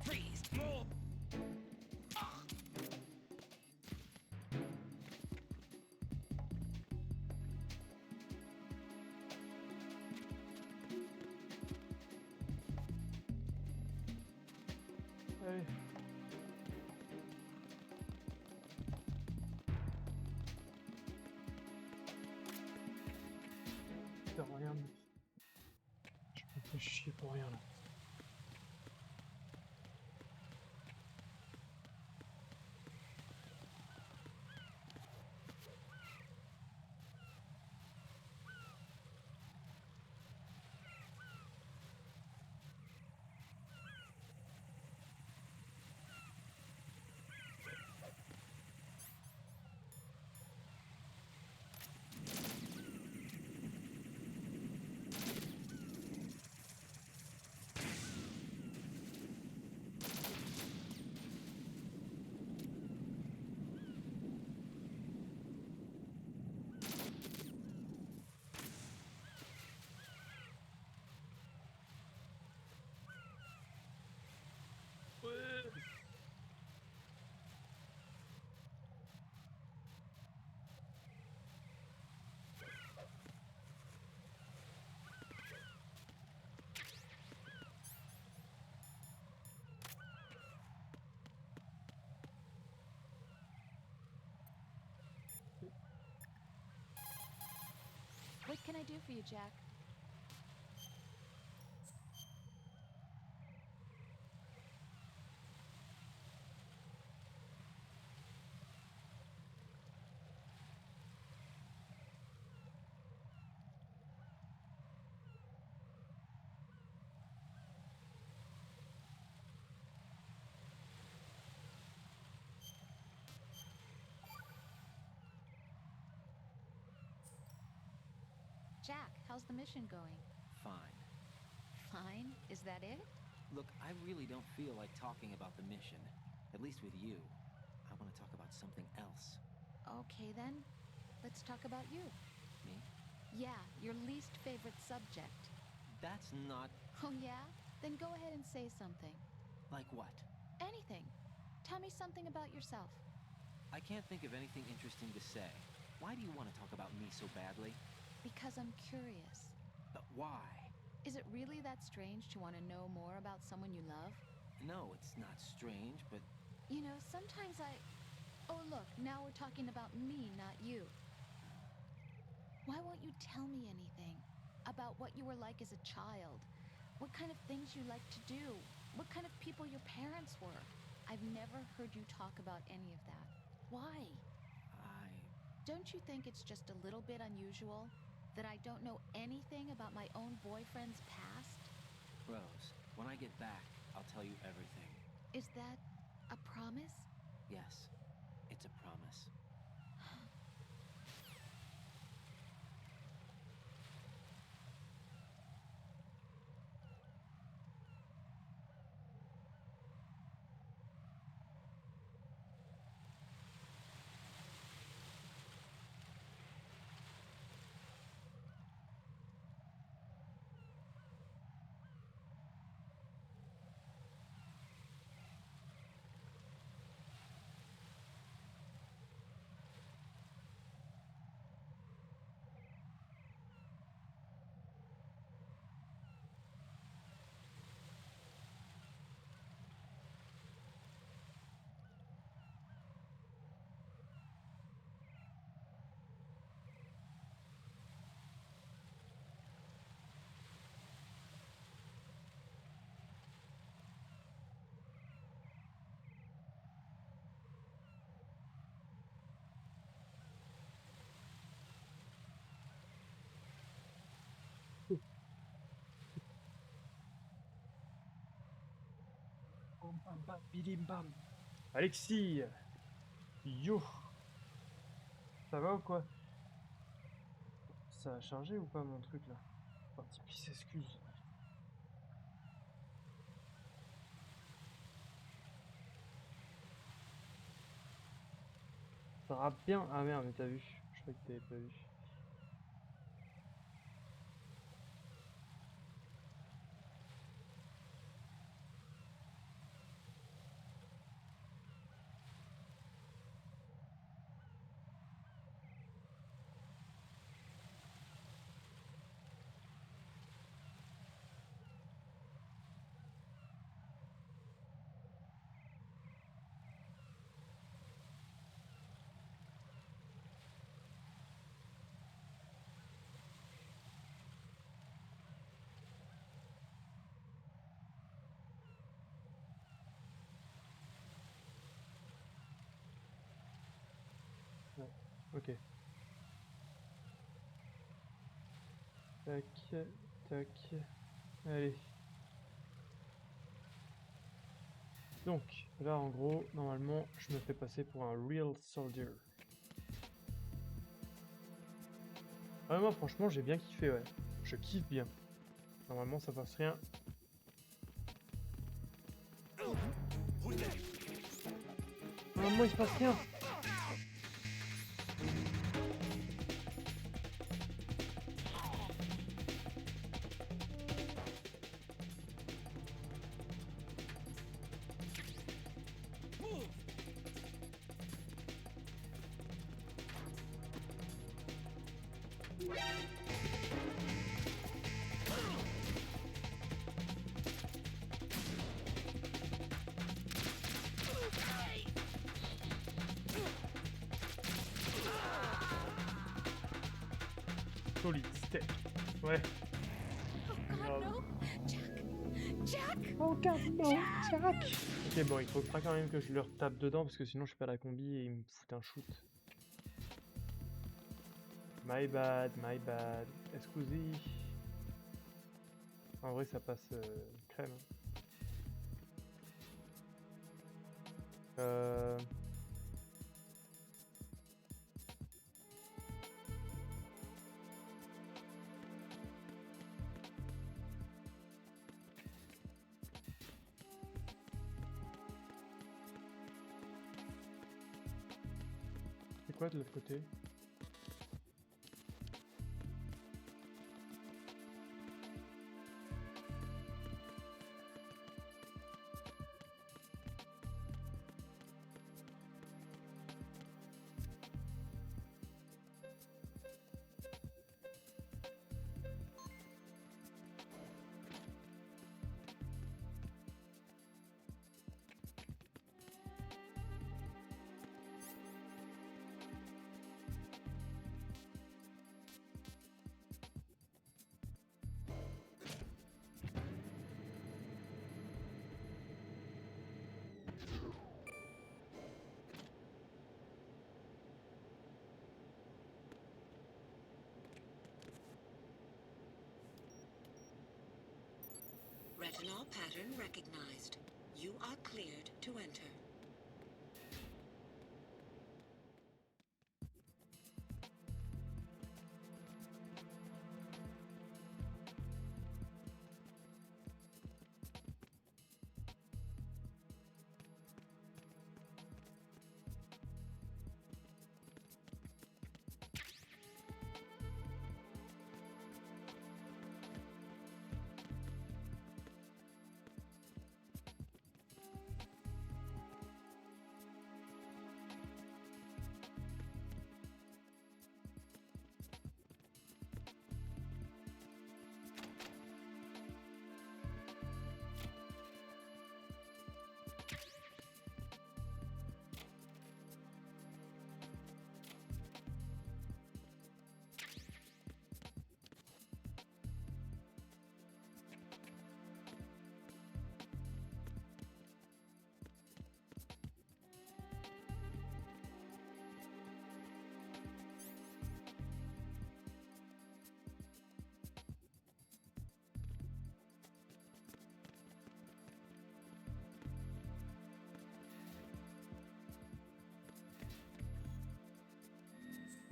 Freeze! Move! Allez. Putain, rien. Je me fais chier pour rien là. What can I do for you, Jack? Jack, how's the mission going? Fine. Fine? Is that it? Look, I really don't feel like talking about the mission. At least with you. I want to talk about something else. Okay then. Let's talk about you. Me? Yeah, your least favorite subject. That's not... Oh yeah? Then go ahead and say something. Like what? Anything. Tell me something about yourself. I can't think of anything interesting to say. Why do you want to talk about me so badly? Because I'm curious. But why? Is it really that strange to want to know more about someone you love? No, it's not strange, but... You know, sometimes Oh look, now we're talking about me, not you. Why won't you tell me anything? About what you were like as a child? What kind of things you like to do? What kind of people your parents were? I've never heard you talk about any of that. Why? Don't you think it's just a little bit unusual that I don't know anything about my own boyfriend's past? Rose, when I get back, I'll tell you everything. Is that a promise? Yes, it's a promise. bam bam, bidim bam. Alexis! Yo! Ça va ou quoi? Ça a chargé ou pas mon truc là? Parti puis s'excuse. Ça rappe bien. Ah merde, mais t'as vu. Je croyais que t'avais pas vu. Ouais, ok. Tac, tac. Allez. Donc, là en gros, normalement, je me fais passer pour un real soldier. Ouais, moi franchement, j'ai bien kiffé, ouais. Je kiffe bien. Normalement, ça passe rien. Normalement, il se passe rien. Solid steak. Ouais. Oh God, no! Jack! Jack! Oh God, no, Jack! Ok, bon, il faut pas quand même que je leur tape dedans parce que sinon je fais la combi et ils me foutent un shoot. My bad, my bad. Excusez. En vrai, ça passe crème. Euh... C'est quoi de l'autre côté? Retinol pattern recognized. You are cleared to enter.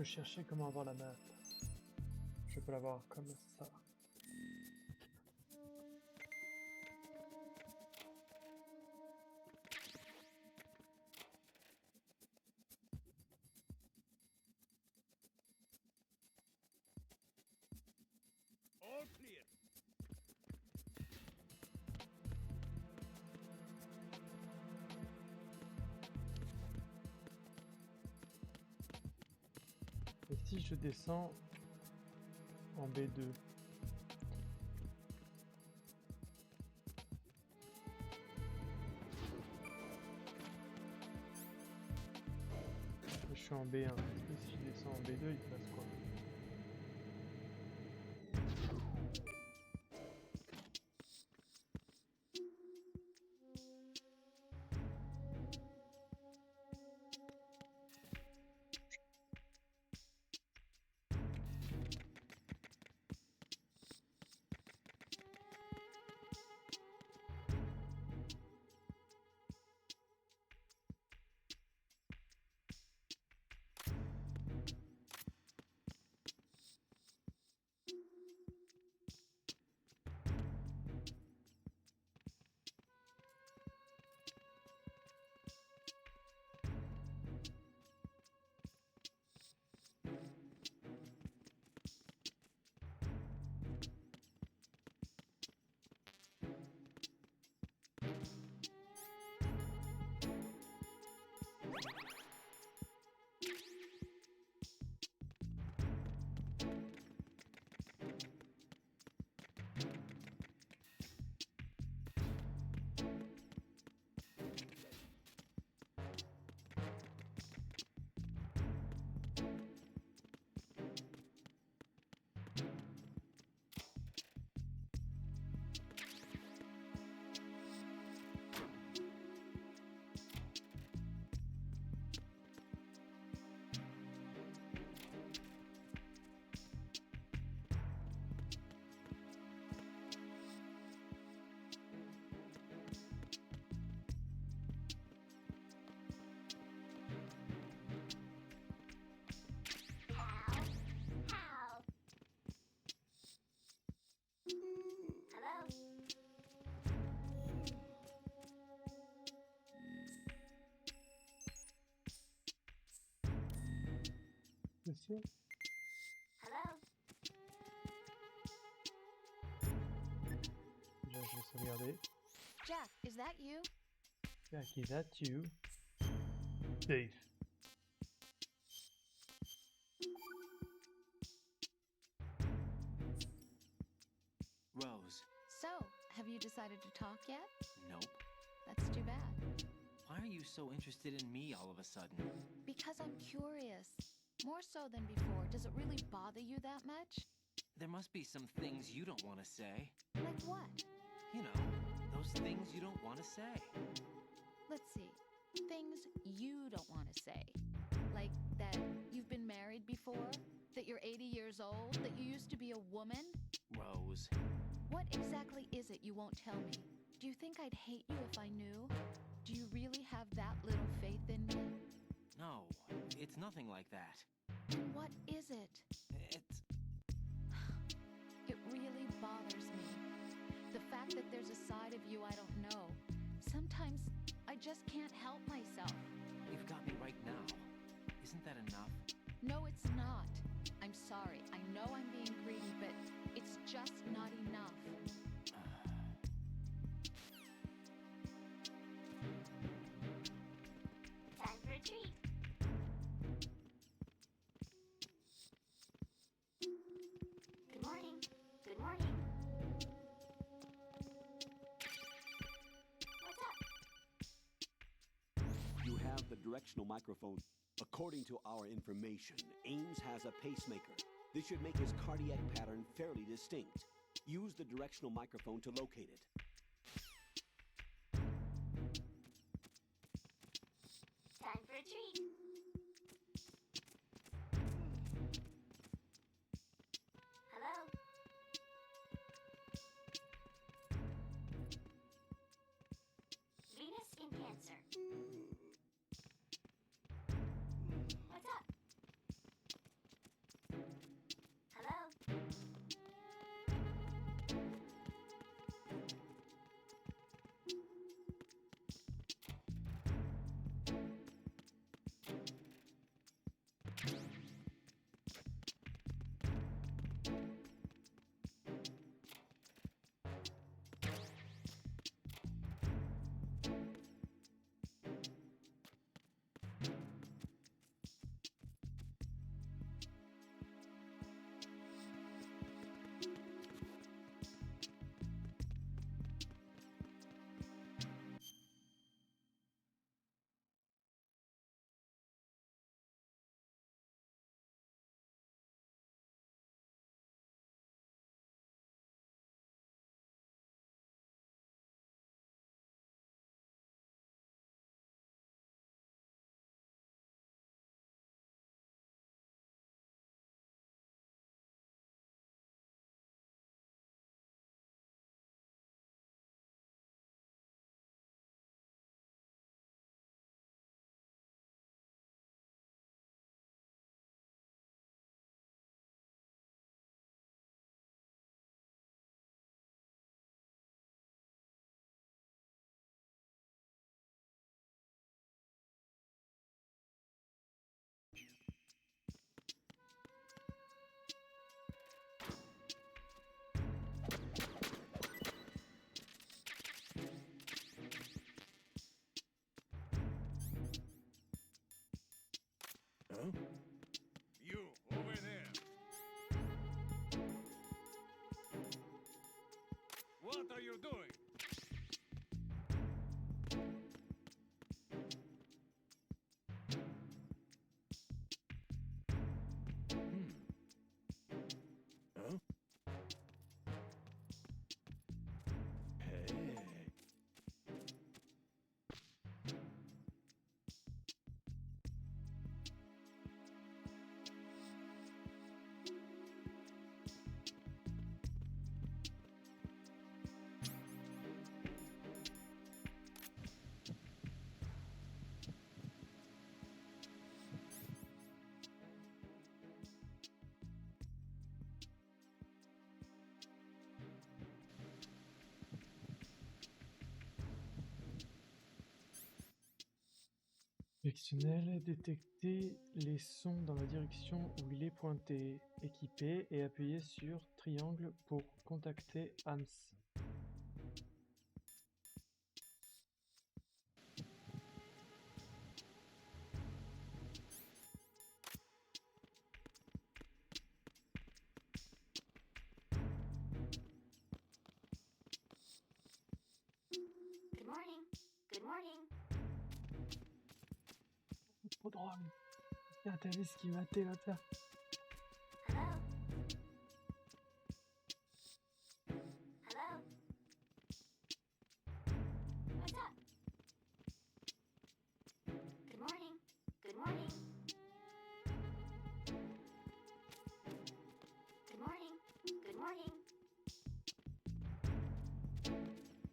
chercher comment avoir la map. Je peux l'avoir comme ça. All clear. Et si je descends en B2? Je suis en B1. Et si je descends en B2, il se passe quoi? Monsieur? Déjà, je vais sauvegarder. Jack, is that you? Jack, is that you? Safe. Rose. So, have you decided to talk yet? Nope. That's too bad. Why are you so interested in me all of a sudden? Because I'm curious. More so than before. Does it really bother you that much? There must be some things you don't want to say. Like what? You know, those things you don't want to say. Let's see. Things you don't want to say. Like that you've been married before? That you're 80 years old? That you used to be a woman? Rose. What exactly is it you won't tell me? Do you think I'd hate you if I knew? Do you really have that little faith in me? No, it's nothing like that. Then what is it? It's... It really bothers me. The fact that there's a side of you I don't know. Sometimes I just can't help myself. You've got me right now. Isn't that enough? No, it's not. I'm sorry. I know I'm being greedy, but it's just not enough. Time for a treat. Good morning. Good morning. What's up? You have the directional microphone. According to our information, Ames has a pacemaker. This should make his cardiac pattern fairly distinct. Use the directional microphone to locate it. Time for a treat. Hello? Venus in Cancer. What's up? What are you doing? Huh? Hey. Directionnel, détecter les sons dans la direction où il est pointé. Équiper et appuyer sur triangle pour contacter Hans. Good morning. Good morning. Trop drôle. Putain, t'as vu ce qu'il m'a fait là, ça? Hello? Hello? What's up? Good morning. Good morning. Good morning. Good morning.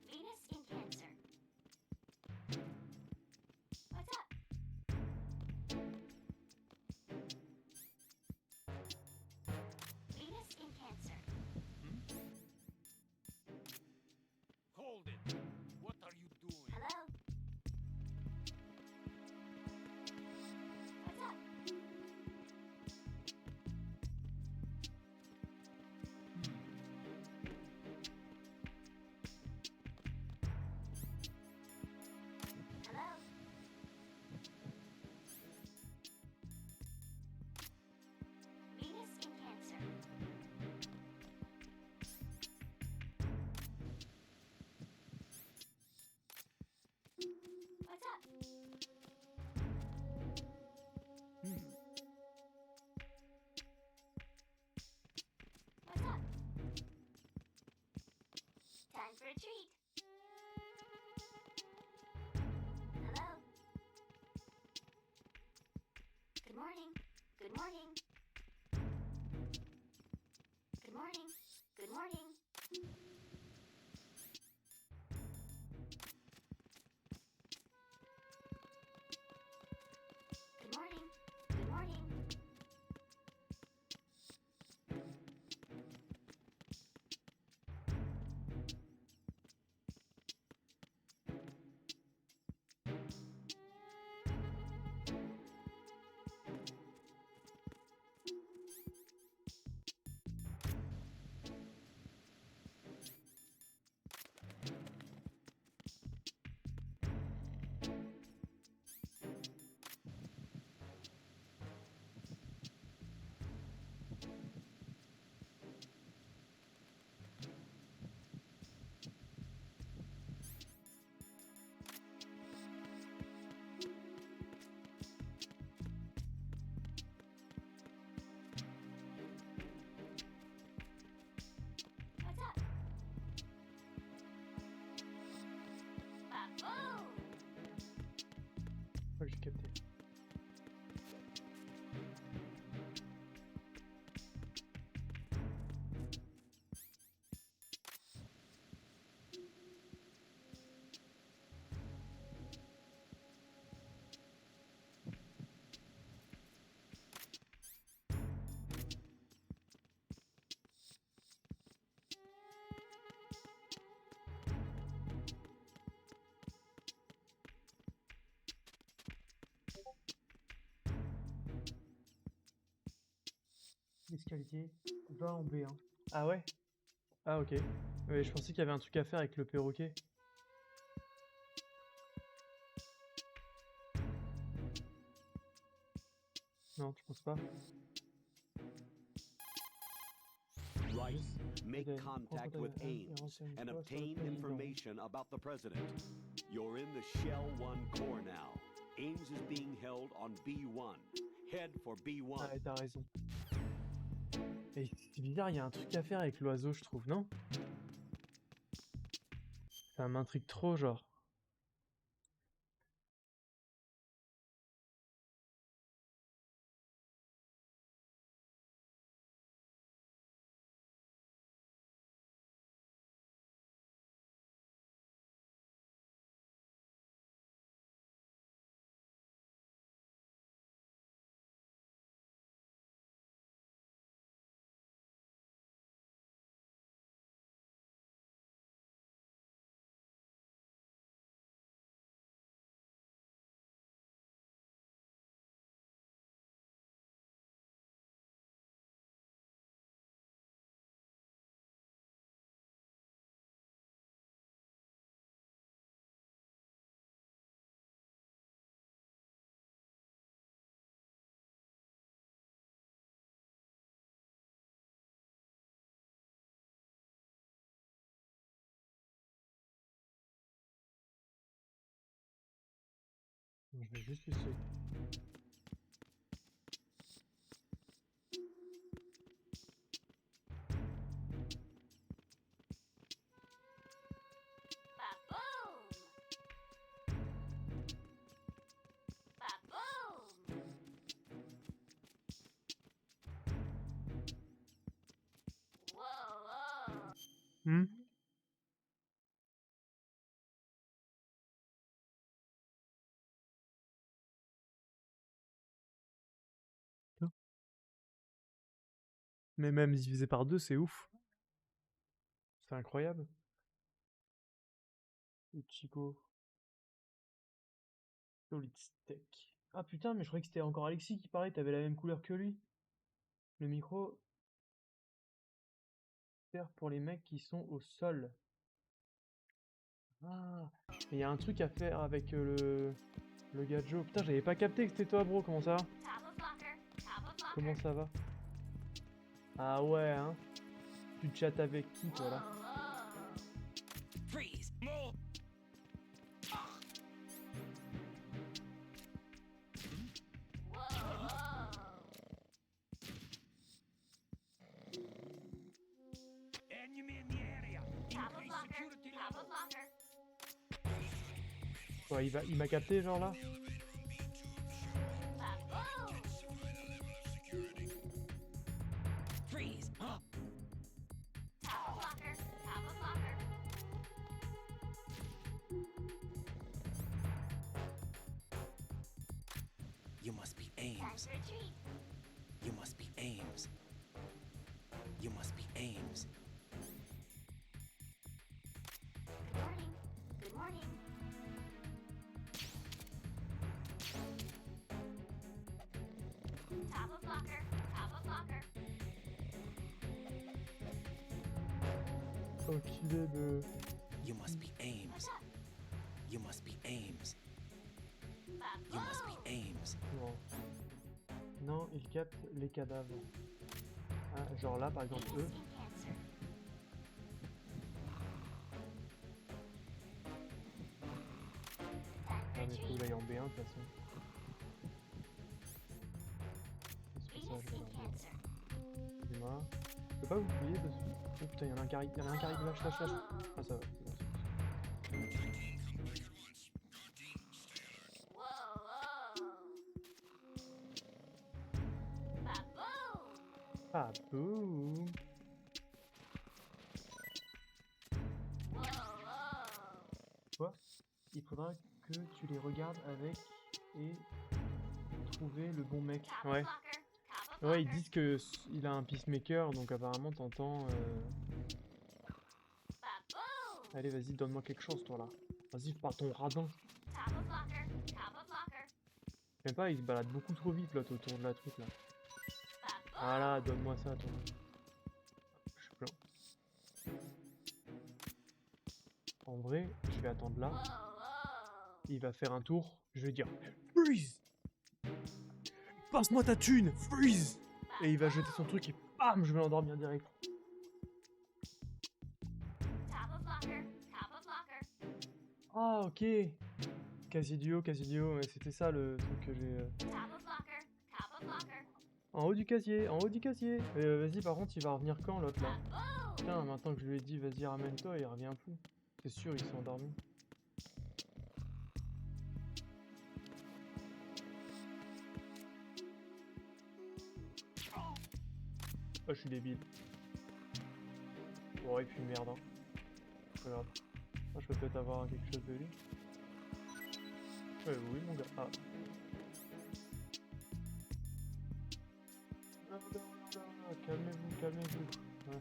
Venus in Cancer. What's up? Venus in Cancer. Hold it. What are you doing? Hello? What's up? Hello? Venus in Cancer. What's up? What's up? Time for a treat. Hello? Good morning. Good morning. Good morning. Good morning. Good morning. Good morning. What's up? Ba-boom! Ouais, j'ai capté. L'escalier va en B1. Ah ouais? Ah ok. Ouais, je pensais qu'il y avait un truc à faire avec le perroquet. Non, je pense pas. Right. Juste... Make Ok, contact prends with contact avec Ames Ames and sur le obtain président. information about the president. You're in the Shell 1 core now. Ames is being held on B1. Head for B1. Ouais, t'as raison. Et c'est bizarre, il y a un truc à faire avec l'oiseau, je trouve, non? Ça m'intrigue trop, genre. Je vais juste essayer. Ba-boom! Ba-boom! Whoa, whoa! Hmm? Mais même divisé par 2, c'est ouf. C'est incroyable. Ichigo. Solid steak. Ah putain, mais je croyais que c'était encore Alexis qui parlait, t'avais la même couleur que lui. Le micro sert pour les mecs qui sont au sol. Ah, mais il y a un truc à faire avec le gars de Joe. Putain, j'avais pas capté que c'était toi, bro. Comment ça va? Top of locker! Top of locker! Comment ça va? Ah ouais, hein? Tu chattes avec qui, toi, là? Freeze! Move! Enemy in the area! Top of Increase locker! security Top level! of locker! Ouais, il m'a capté, genre, là? Ba-boom! Freeze! Huh? Top of locker! Top of locker! You must be Time Ames. to retreat! You must be Ames. You must be Ames. Good morning! Good morning! Top of locker! Top of locker! Enculé de... You must be Ames. What's up? You must be Ames. You Ba-boom! must be Ames. Non. Non, il capte les cadavres. Ah, genre là, par exemple, eux. Skin cancer. Time Ah, to mais faut retreat! que j'aille en B1 de toute façon. C'est pour ça que je vais Skin aller en B1. cancer. Excusez-moi. Je peux pas vous plier dessus. Oh putain, y'en a un qui arrive, y'en a un qui arrive, lâche, lâche, lâche. Ah, ça va, c'est bon, c'est bon. Whoa, whoa! Ba-boom! Ah, boum. Whoa, whoa! Quoi? Il faudra que tu les regardes avec et trouver le bon mec. Top Ouais. of locker! Top of Ouais, ils locker! disent que il a un peacemaker, donc apparemment t'entends... Ba-boom! Allez, vas-y, donne-moi quelque chose, toi, là. Vas-y, par ton radin. Top of locker! Top of locker! J'aime pas, il se balade beaucoup trop vite, là, autour de la truc, là. Ba-boom! Voilà, donne-moi ça, toi. Je suis plein. En vrai, je vais attendre là. Whoa, whoa! Il va faire un tour. Je vais dire Freeze! Passe-moi ta thune! Freeze! Et il va jeter son truc et bam! Je vais l'endormir direct. blocker, top of locker. Ah, ok. Casidio, ouais, c'était ça le truc que j'ai... Top of locker, top of locker. En haut du casier, en haut du casier. Vas-y, par contre, il va revenir quand l'autre là? Oh! Putain, maintenant que je lui ai dit, vas-y, ramène-toi, il revient plus. C'est sûr, ils sont endormis. Oh, je suis débile. Oh, et puis merde, hein. Pas grave. Ah, je peux peut-être avoir quelque chose de lui. Oui, mon gars. Ah. Calmez-vous, calmez-vous. Ouais.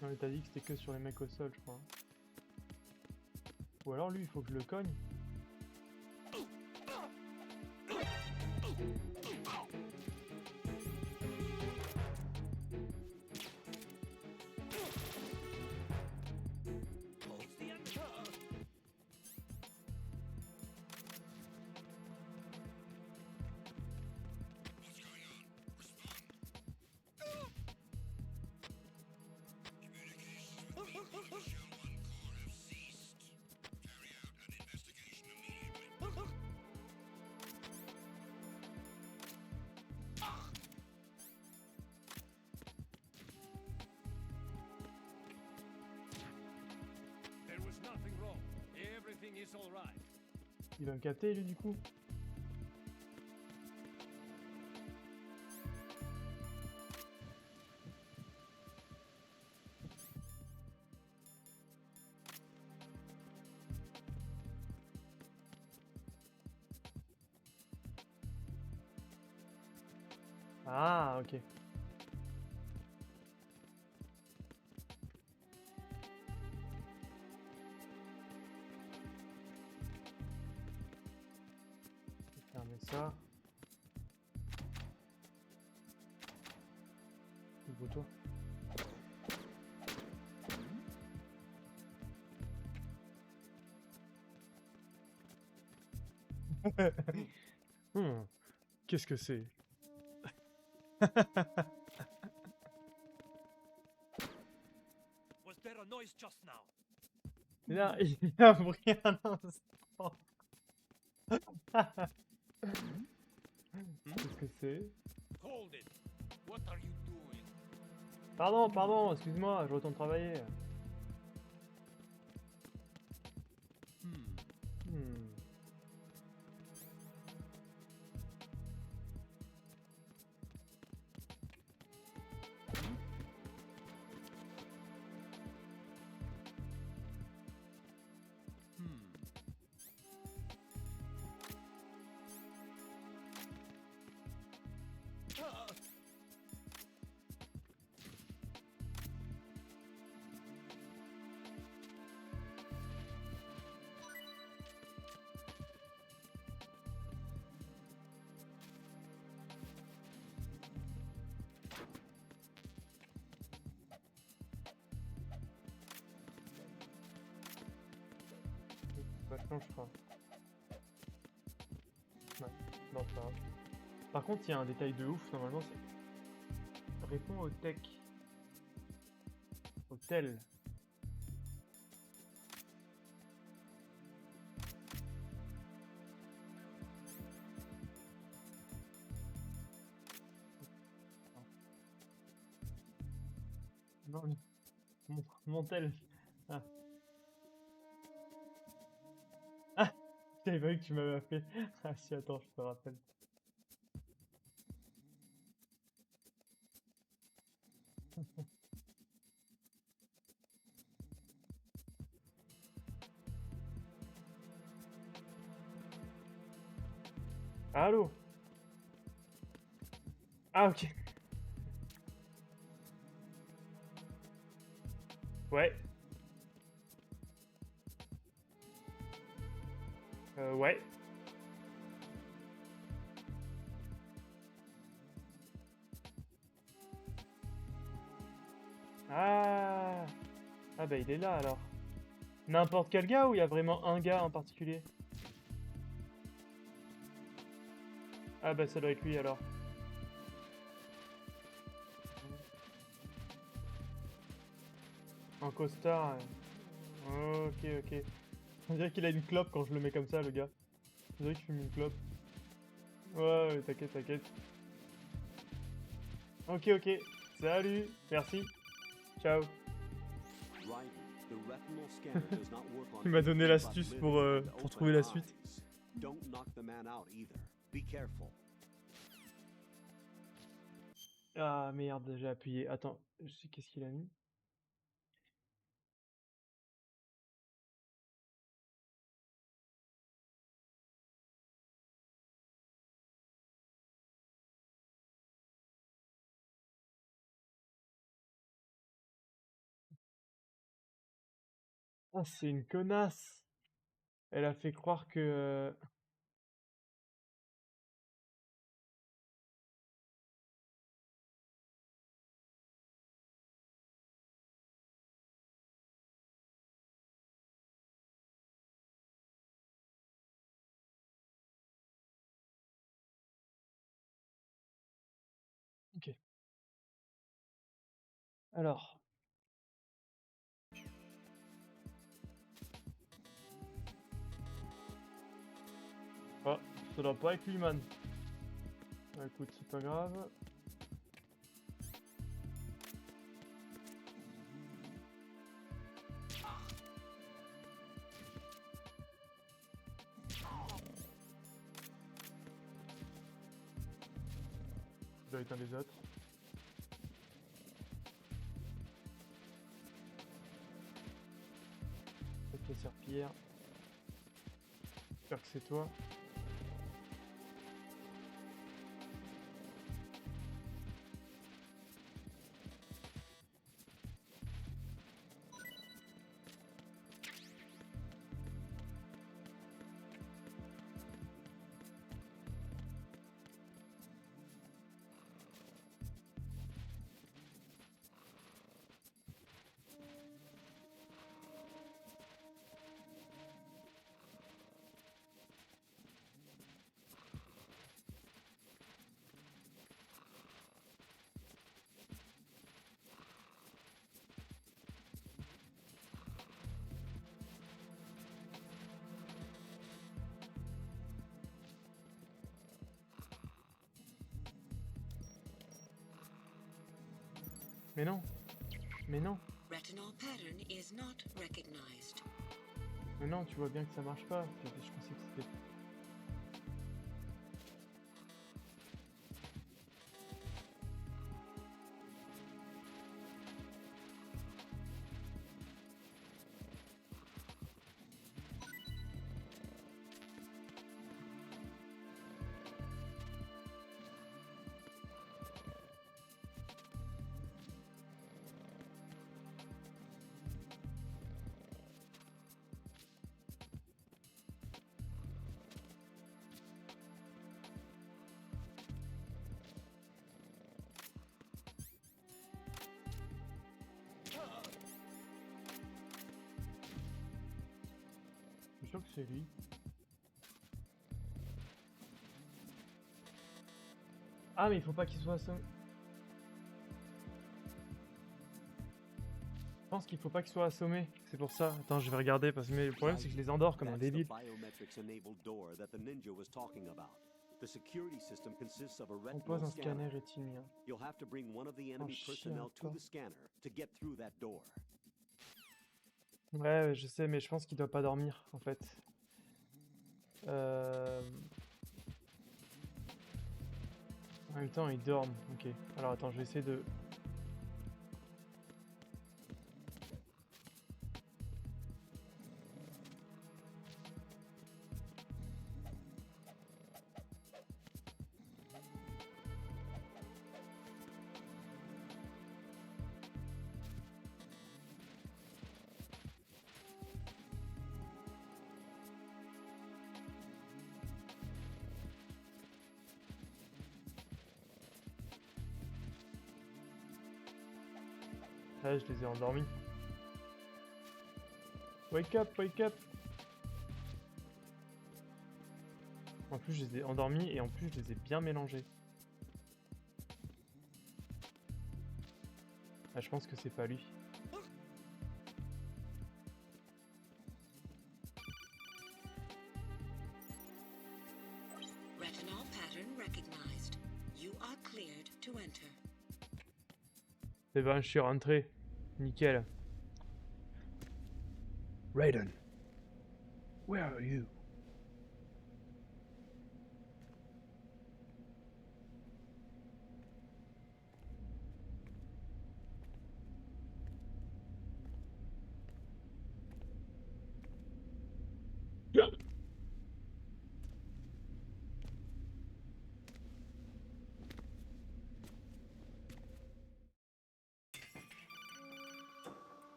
Non, mais t'as dit que c'était que sur les mecs au sol, je crois. Ou alors lui, il faut que je le cogne. There was nothing wrong. Everything is all right. Il va me capter lui du coup. Ah, ok. Fermer ça. Ouvre-toi. Qu'est-ce que c'est? Was there a noise just now? Là, il a pris un instant. Qu'est-ce que c'est? Hold it. What are you doing? Pardon, excuse-moi, je retourne travailler. Hmm. Vachement, je crois. Ouais, non, c'est pas grave. Par contre, il y a un détail de ouf, normalement, c'est... Réponds au tech. Au tel. Non, mon tel. Ah. Ah. T'avais pas vu que tu m'avais appelé. Ah si, attends, je te rappelle. Allô? Ah ok. Ouais. Ouais. Ah. Ah bah il est là alors. N'importe quel gars ou il y a vraiment un gars en particulier? Ah bah ça doit être lui alors. En costard. Ok, ok. On dirait qu'il a une clope quand je le mets comme ça, le gars. On dirait qu'il fume une clope. Ouais, ouais, t'inquiète, t'inquiète. Ok, ok. Salut. Merci. Ciao. Ryder, the retinal scanner does not work on Il m'a donné anything l'astuce but pour living and trouver open la suite. eyes. Don't knock the man out either. Be careful. Ah merde, j'ai appuyé. Attends, je sais qu'est-ce qu'il a mis. Ah, c'est une connasse. Elle a fait croire que... Ok. Alors. Ah, ça doit pas être lui, man. Bah, écoute, c'est pas grave. Ça doit être un des autres. Peut-être la serpillière. J'espère que c'est toi. Mais non. Mais non. Retinal pattern is not recognized. Mais non, tu vois bien que ça marche pas. Je pensais que c'était... Je suis sûr que c'est lui. Ah, mais il faut pas qu'il soit assommé. Je pense qu'il faut pas qu'il soit assommé. C'est pour ça. Attends, je vais regarder parce que le problème c'est que je les endors comme un That's the débile. biometrics enabled door that the ninja was talking about. The security system consists of a Compose retinal un scanner. scanner rétinien. You'll have to bring one of the enemy chier, personnel to encore. the scanner to get through that door. Ouais, je sais, mais je pense qu'il doit pas dormir en fait. En même temps, ils dorment. Ok. Alors attends, je vais essayer de... Ah, je les ai endormis. Wake up, wake up. En plus, je les ai endormis et en plus, je les ai bien mélangés. Ah, je pense que c'est pas lui. Retinol pattern recognized. You are cleared to enter. Eh ben, je suis rentré. Nickel. Raiden. Where are you?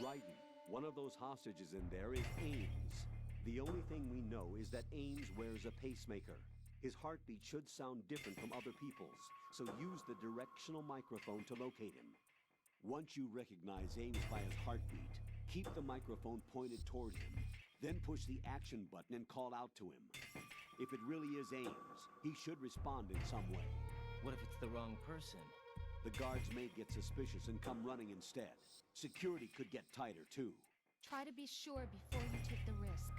Raiden, one of those hostages in there is Ames. The only thing we know is that Ames wears a pacemaker. His heartbeat should sound different from other people's, so use the directional microphone to locate him. Once you recognize Ames by his heartbeat, keep the microphone pointed toward him. Then push the action button and call out to him. If it really is Ames, he should respond in some way. What if it's the wrong person? The guards may get suspicious and come running instead. Security could get tighter, too. Try to be sure before you take the risk.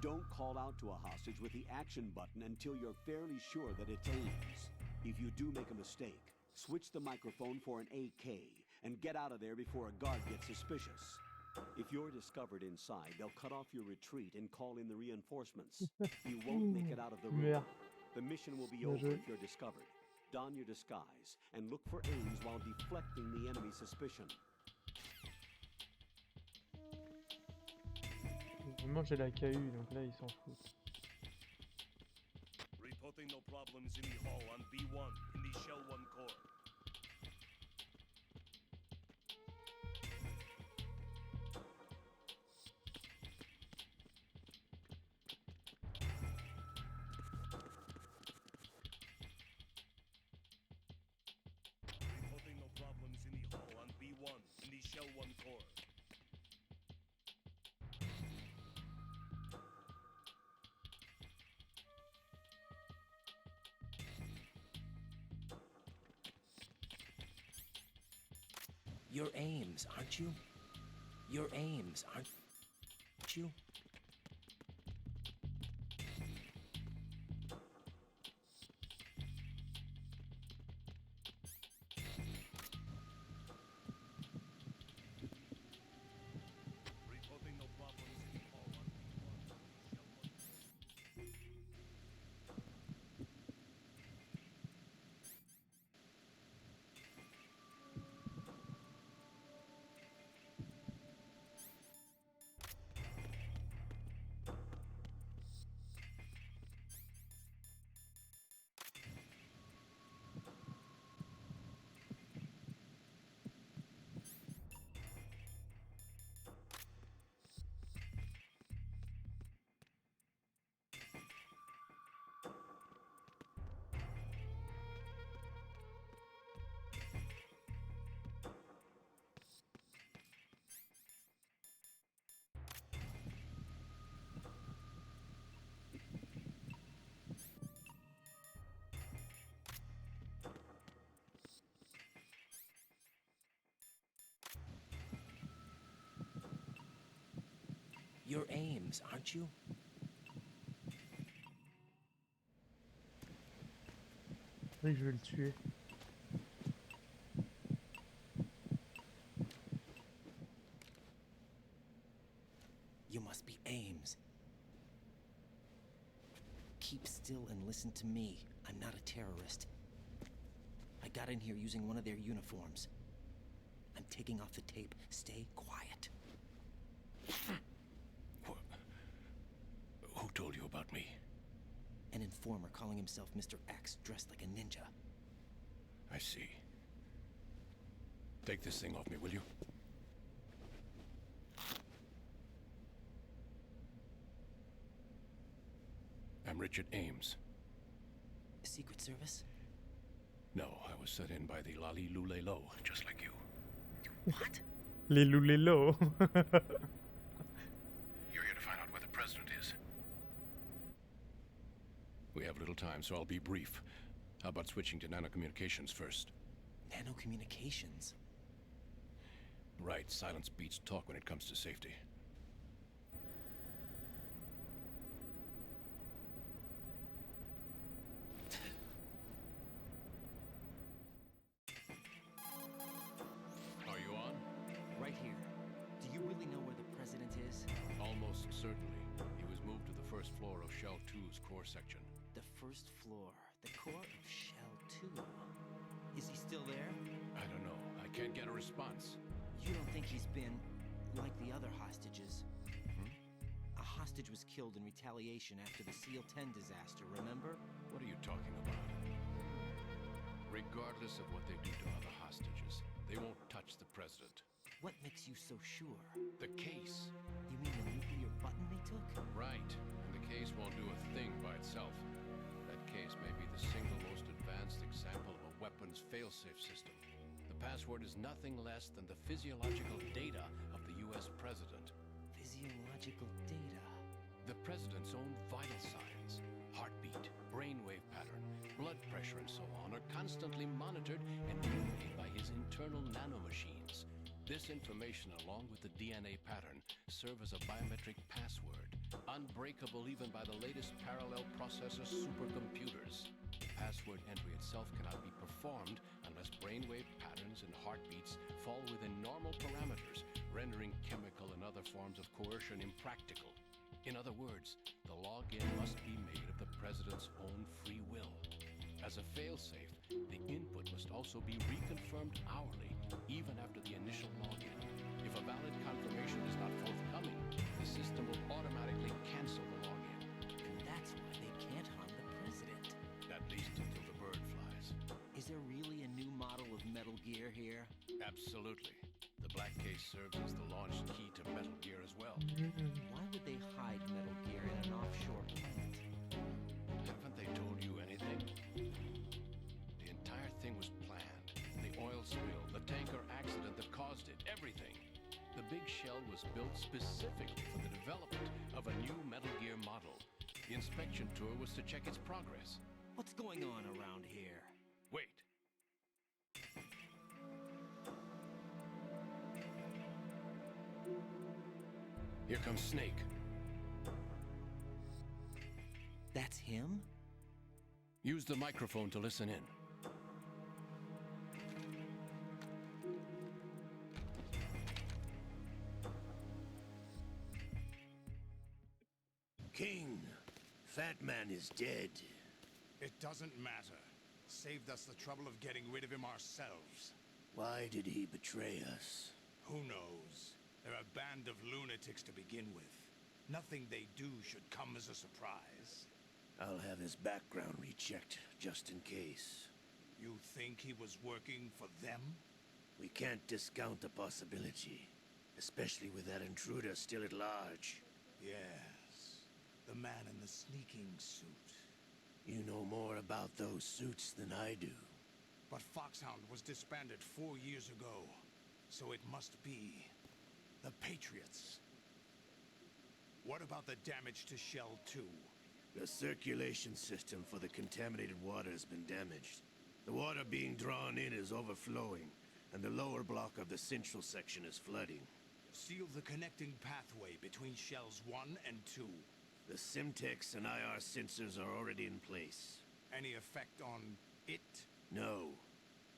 Don't call out to a hostage with the action button until you're fairly sure that it's Ames. If you do make a mistake, switch the microphone for an AK and get out of there before a guard gets suspicious. If you're discovered inside, they'll cut off your retreat and call in the reinforcements. You won't make it out of the room. Merde. The mission will be Bien over joué. if you're discovered. Don your disguise and look for Ames while deflecting the enemy's suspicion. Vraiment, j'ai la KU, donc là, ils s'en foutent. Reporting no problems in the hall on B1 in the Shell 1 core. Reporting no problems in the hall on B1 in the Shell 1 core. You're Ames, aren't you? You're Ames, aren't you? Reporting no problems in the hall on B1 in the Shell 1 core. You're Ames, aren't you? C'est vrai que je vais le tuer. You must be Ames. keep still and listen to me. I'm not a terrorist. I got in here using one of their uniforms. I'm taking off the tape. Stay quiet. Who told you about me? An informer calling himself Mr. X, dressed like a ninja. I see. Take this thing off me, will you? I'm Richard Ames. Secret Service? No, I was set in by the Lali Lule Lo, just like you. What? Les loups, les lots. You're here to find out where the president is. We have little time, so I'll be brief. How about switching to nanocommunications first? Nanocommunications? Right, silence beats talk when it comes to safety. Are you on? Right here. Do you really know where the president is? Almost certainly. He was moved to the first floor of Shell 2's core section. The first floor. The core of Shell 2. Is he still there? I don't know. I can't get a response. You don't think he's been like the other hostages? Hmm? A hostage was killed in retaliation after the SEAL 10 disaster, remember? What are you talking about? Regardless of what they do to other hostages, they won't touch the president. What makes you so sure? The case. You mean the nuclear button they took? Right. And the case won't do a thing by itself. That case may be the single most advanced example of a weapons failsafe system. The password is nothing less than the physiological data of the US president. Physiological data? The president's own vital signs, heartbeat, brainwave pattern, blood pressure, and so on are constantly monitored and relayed by his internal nanomachines. This information, along with the DNA pattern, serve as a biometric password, unbreakable even by the latest parallel processor supercomputers. Password entry itself cannot be performed unless brainwave patterns and heartbeats fall within normal parameters, rendering chemical and other forms of coercion impractical. In other words, the login must be made of the president's own free will. As a failsafe, the input must also be reconfirmed hourly, even after the initial login. If a valid confirmation is not forthcoming, the system will automatically cancel the login. And that's why they can't harm the president. At least until the bird flies. Is there really a new model of Metal Gear here? Absolutely. The black case serves as the launch key to Metal Gear as well. Why would they hide Metal Gear in an offshore plant? Haven't they told you anything? The entire thing was planned. The oil spill, the tanker accident that caused it, everything. The big shell was built specifically for the development of a new Metal Gear model. The inspection tour was to check its progress. What's going on around here? Wait. Here comes Snake. That's him? Use the microphone to listen in. King, Fat Man is dead. It doesn't matter. Saved us the trouble of getting rid of him ourselves. Why did he betray us? Who knows? They're a band of lunatics to begin with. Nothing they do should come as a surprise. I'll have his background rechecked, just in case. You think he was working for them? We can't discount the possibility. Especially with that intruder still at large. Yes. The man in the sneaking suit. You know more about those suits than I do. But Foxhound was disbanded 4 years ago. So it must be the Patriots. What about the damage to Shell 2? The circulation system for the contaminated water has been damaged. The water being drawn in is overflowing, and the lower block of the central section is flooding. Seal the connecting pathway between Shells 1 and 2. The Simtex and IR sensors are already in place. Any effect on it? No.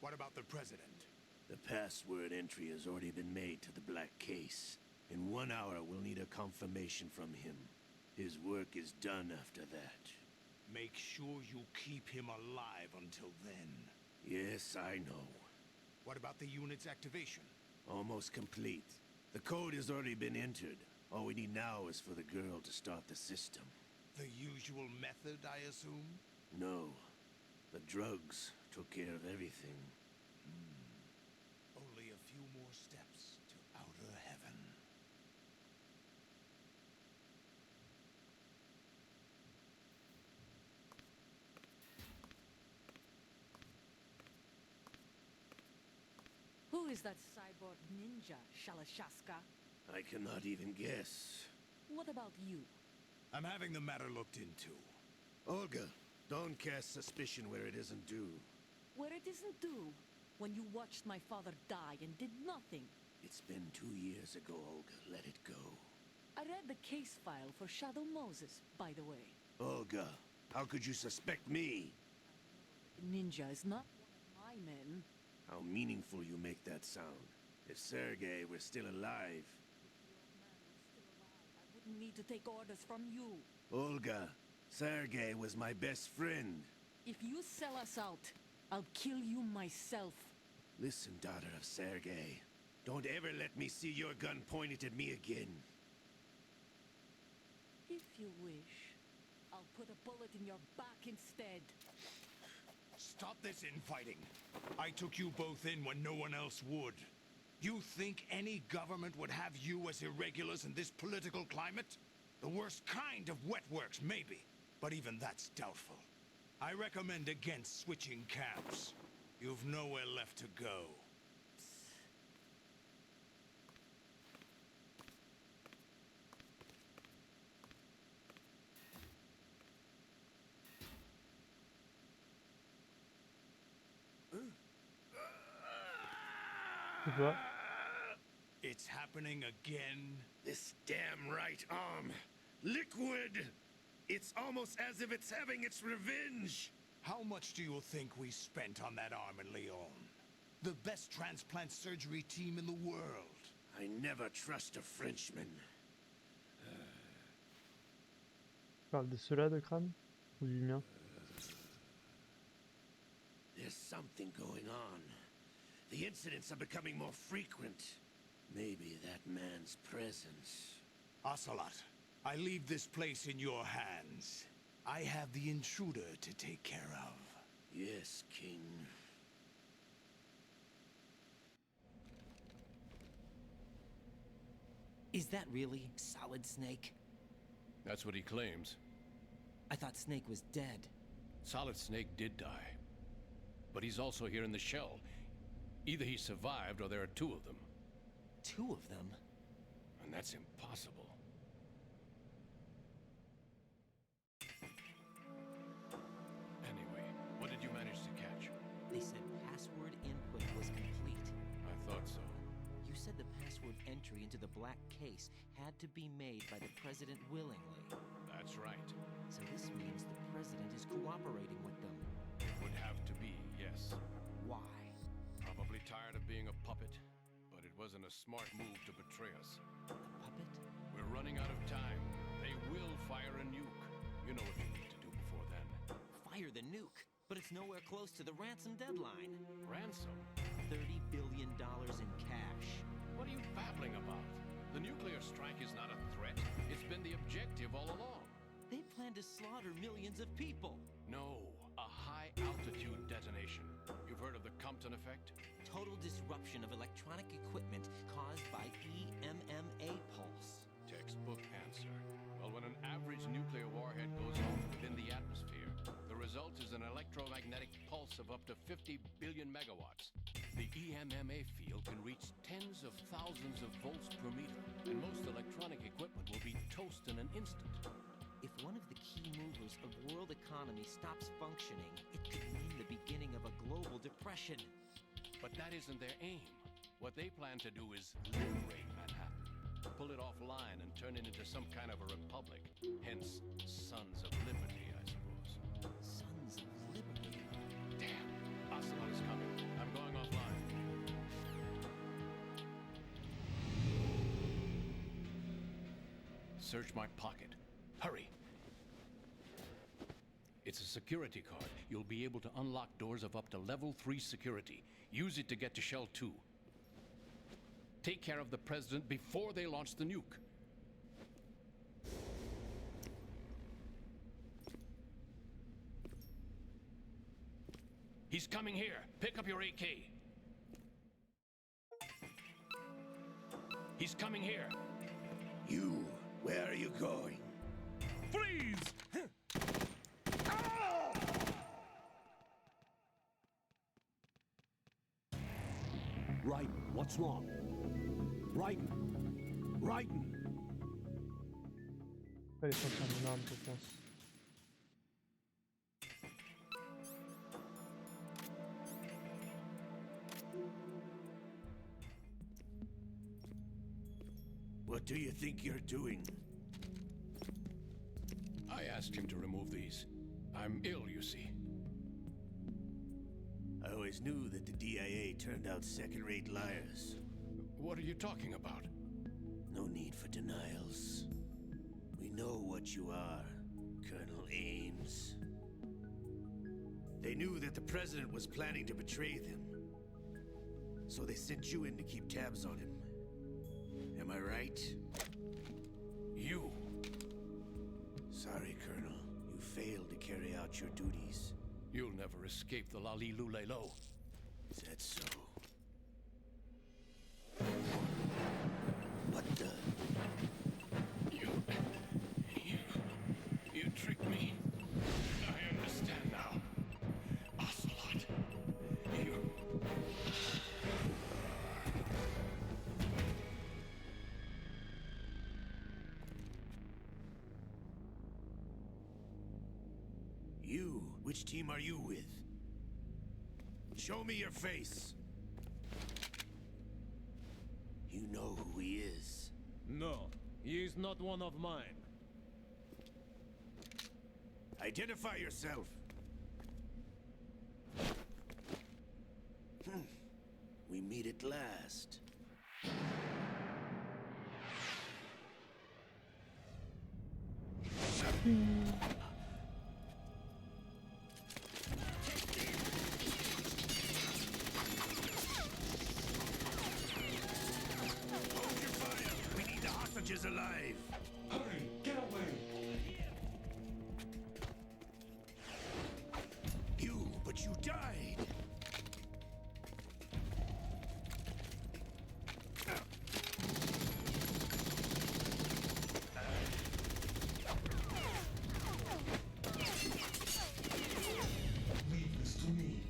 What about the President? The password entry has already been made to the black case. In 1 hour, we'll need a confirmation from him. His work is done after that. Make sure you keep him alive until then. Yes, I know. What about the unit's activation? Almost complete. The code has already been entered. All we need now is for the girl to start the system. The usual method, I assume? No. The drugs took care of everything. Only a few more steps to outer heaven. Who is that cyborg ninja, Shalashaska? I cannot even guess. What about you? I'm having the matter looked into. Olga, don't cast suspicion where it isn't due. Where it isn't due, when you watched my father die and did nothing. It's been 2 years ago, Olga. Let it go. I read the case file for Shadow Moses, by the way. Olga, how could you suspect me? I know that the ninja is not one of my men. How meaningful you make that sound. If Sergei were still alive... If the old man were still alive, I wouldn't need to take orders from you. Olga, Sergei was my best friend. If you sell us out, I'll kill you myself. Listen, daughter of Sergei. Don't ever let me see your gun pointed at me again. If you wish, I'll put a bullet in your back instead. Stop this infighting. I took you both in when no one else would. You think any government would have you as irregulars in this political climate? The worst kind of wet works, maybe. But even that's doubtful. I recommend against switching camps. You've nowhere left to go. C'est quoi? It's happening again. This damn right arm. Liquid! It's almost as if it's having its revenge! How much do you think we spent on that arm in Lyon? The best transplant surgery team in the world. I never trust a Frenchman. Tu parles de ceux-là de crâne? Ou du mien? There's something going on. The incidents are becoming more frequent. Maybe that man's presence. Ocelot, I leave this place in your hands. I have the intruder to take care of. Yes, King. Is that really Solid Snake? That's what he claims. I thought Snake was dead. Solid Snake did die. But he's also here in the shell. Either he survived or there are two of them. Two of them? And that's impossible. Anyway, what did you manage to catch? They said password input was complete. I thought so. You said the password entry into the black case had to be made by the president willingly. That's right. So this means the president is cooperating with them. Would have to be, yes. Why? Probably tired of being a puppet, but it wasn't a smart move to betray us. A puppet? We're running out of time. They will fire a nuke. You know what you need to do before then. Fire the nuke, but it's nowhere close to the ransom deadline. Ransom? $30 billion in cash. What are you babbling about? The nuclear strike is not a threat. It's been the objective all along. They plan to slaughter millions of people. No, a high-altitude detonation. You've heard of the Compton effect? Total disruption of electronic equipment caused by EMMA pulse. Textbook answer. Well, when an average nuclear warhead goes off within the atmosphere, the result is an electromagnetic pulse of up to 50 billion megawatts. The EMMA field can reach tens of thousands of volts per meter, and most electronic equipment will be toast in an instant. If one of the key movers of world economy stops functioning, it could mean the beginning of a global depression. But that isn't their aim. What they plan to do is liberate Manhattan. Pull it offline and turn it into some kind of a republic. Hence, Sons of Liberty, I suppose. Sons of Liberty? Damn! Ocelot is coming. I'm going offline. Search my pocket. Hurry! It's a security card. You'll be able to unlock doors of up to level 3 security. Use it to get to Shell 2. Take care of the president before they launch the nuke. He's coming here. Pick up your AK. He's coming here. You, where are you going? Freeze! Raiden, what's wrong? Raiden! Raiden! Fallait sortir mon arme, je pense. What do you think you're doing? I asked him to remove these. I'm ill, you see. I always knew that the DIA turned out second-rate liars. What are you talking about? No need for denials. We know what you are, Colonel Ames. They knew that the president was planning to betray them. So they sent you in to keep tabs on him. Am I right? You. Sorry, Colonel. You failed to carry out your duties. You'll never escape the Lali Lulelo. Is that so? What the? You tricked me. I understand now. Ocelot. You... You? Which team are you with? Show me your face. You know who he is. No, he is not one of mine. Identify yourself. We meet at last. Hold your fire. We need the hostages alive. Hurry, get away! But you died. Leave this to me.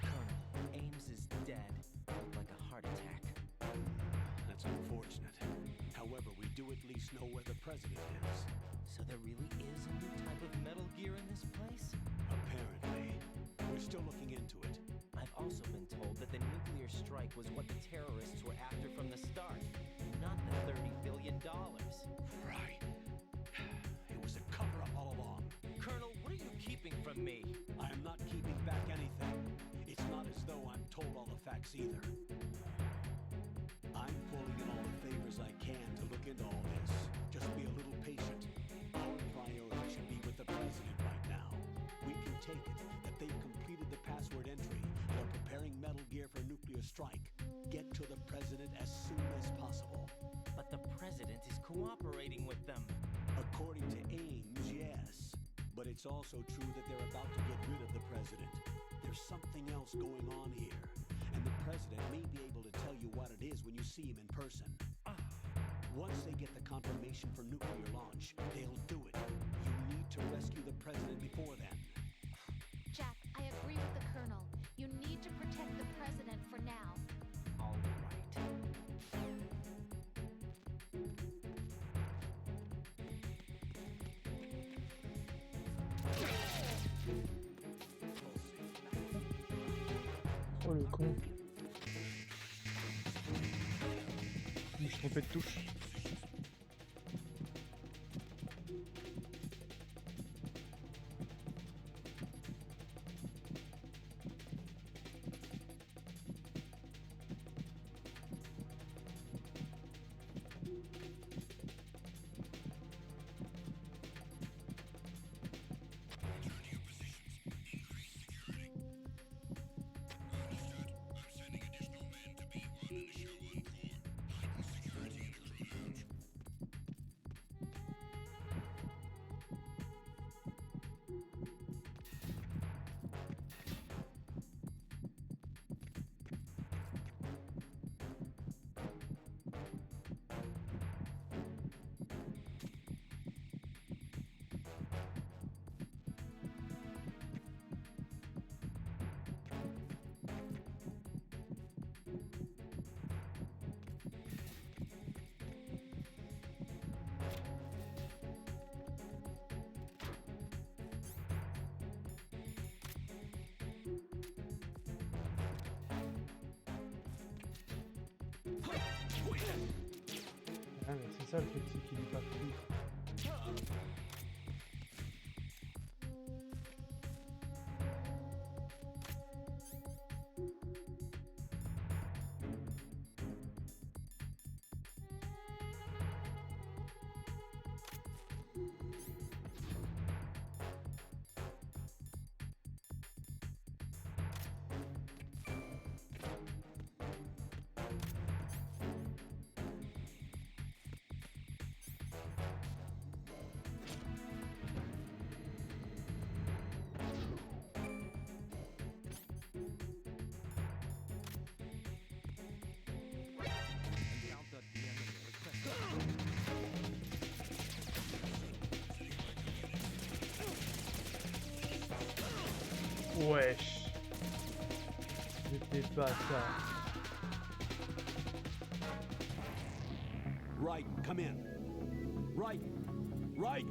Colonel, Ames is dead. Looked like a heart attack. That's unfortunate. However, we do at least know where the president is. So there really is a new type of Metal Gear in this place? Apparently. We're still looking into it. I've also been told that the nuclear strike was what the terrorists were after from the start, not the $30 billion. Right. It was a cover-up all along. Colonel, what are you keeping from me? I am not keeping back anything. It's not as though I'm told all the facts either. I'm pulling in all the favors I can to look into all this. Just be a little patient. Our priority should be with the president right now. We can take it that they've completed the password entry. They're preparing Metal Gear for nuclear strike. Get to the president as soon as possible. But the president is cooperating with them. According to Ames, yes. But it's also true that they're about to get rid of the president. There's something else going on here. And the president may be able to tell you what it is when you see him in person. Once they get the confirmation for nuclear launch, they'll do it. You need to rescue the president before then. Jack, I agree with the Colonel. You need to protect the president for now. All right. Oh le con. trompé de touche. Ah mais c'est ça le truc, c'est qu'il est pas fou. Wesh. C'était pas ça. Right, come in. Right, right.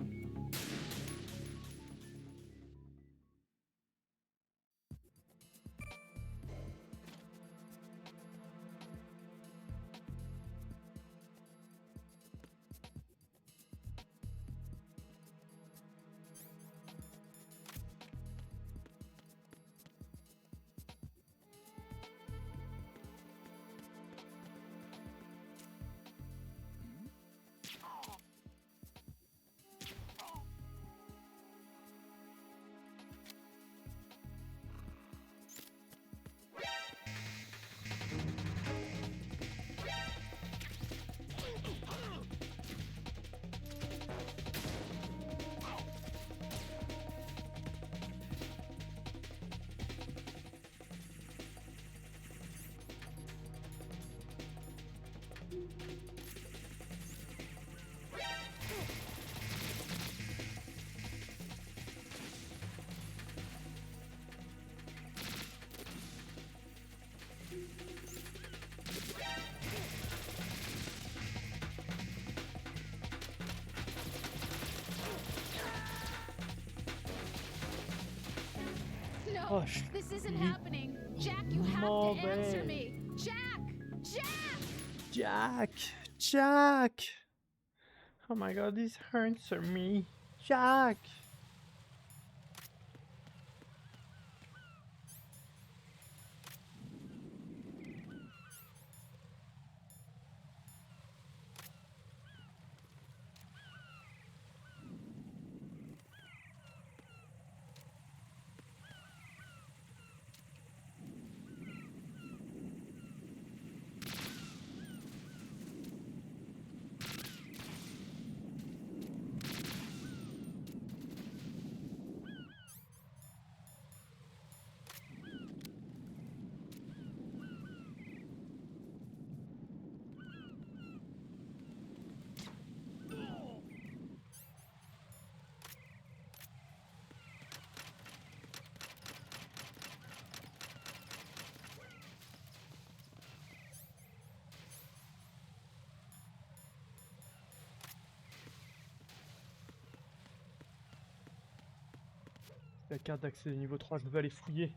No, this isn't happening. Jack, you have to answer me. Jack! Jack! Jack! Oh my god, this answer me. Jack! La carte d'accès niveau 3, je vais aller fouiller.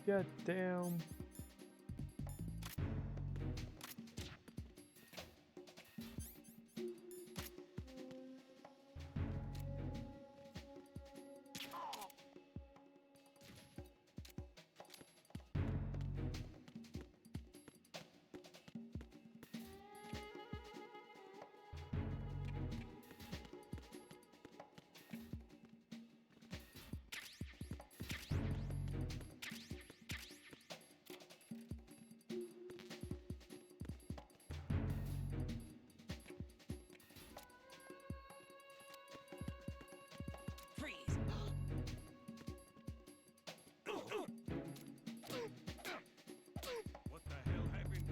God damn. What the hell happened?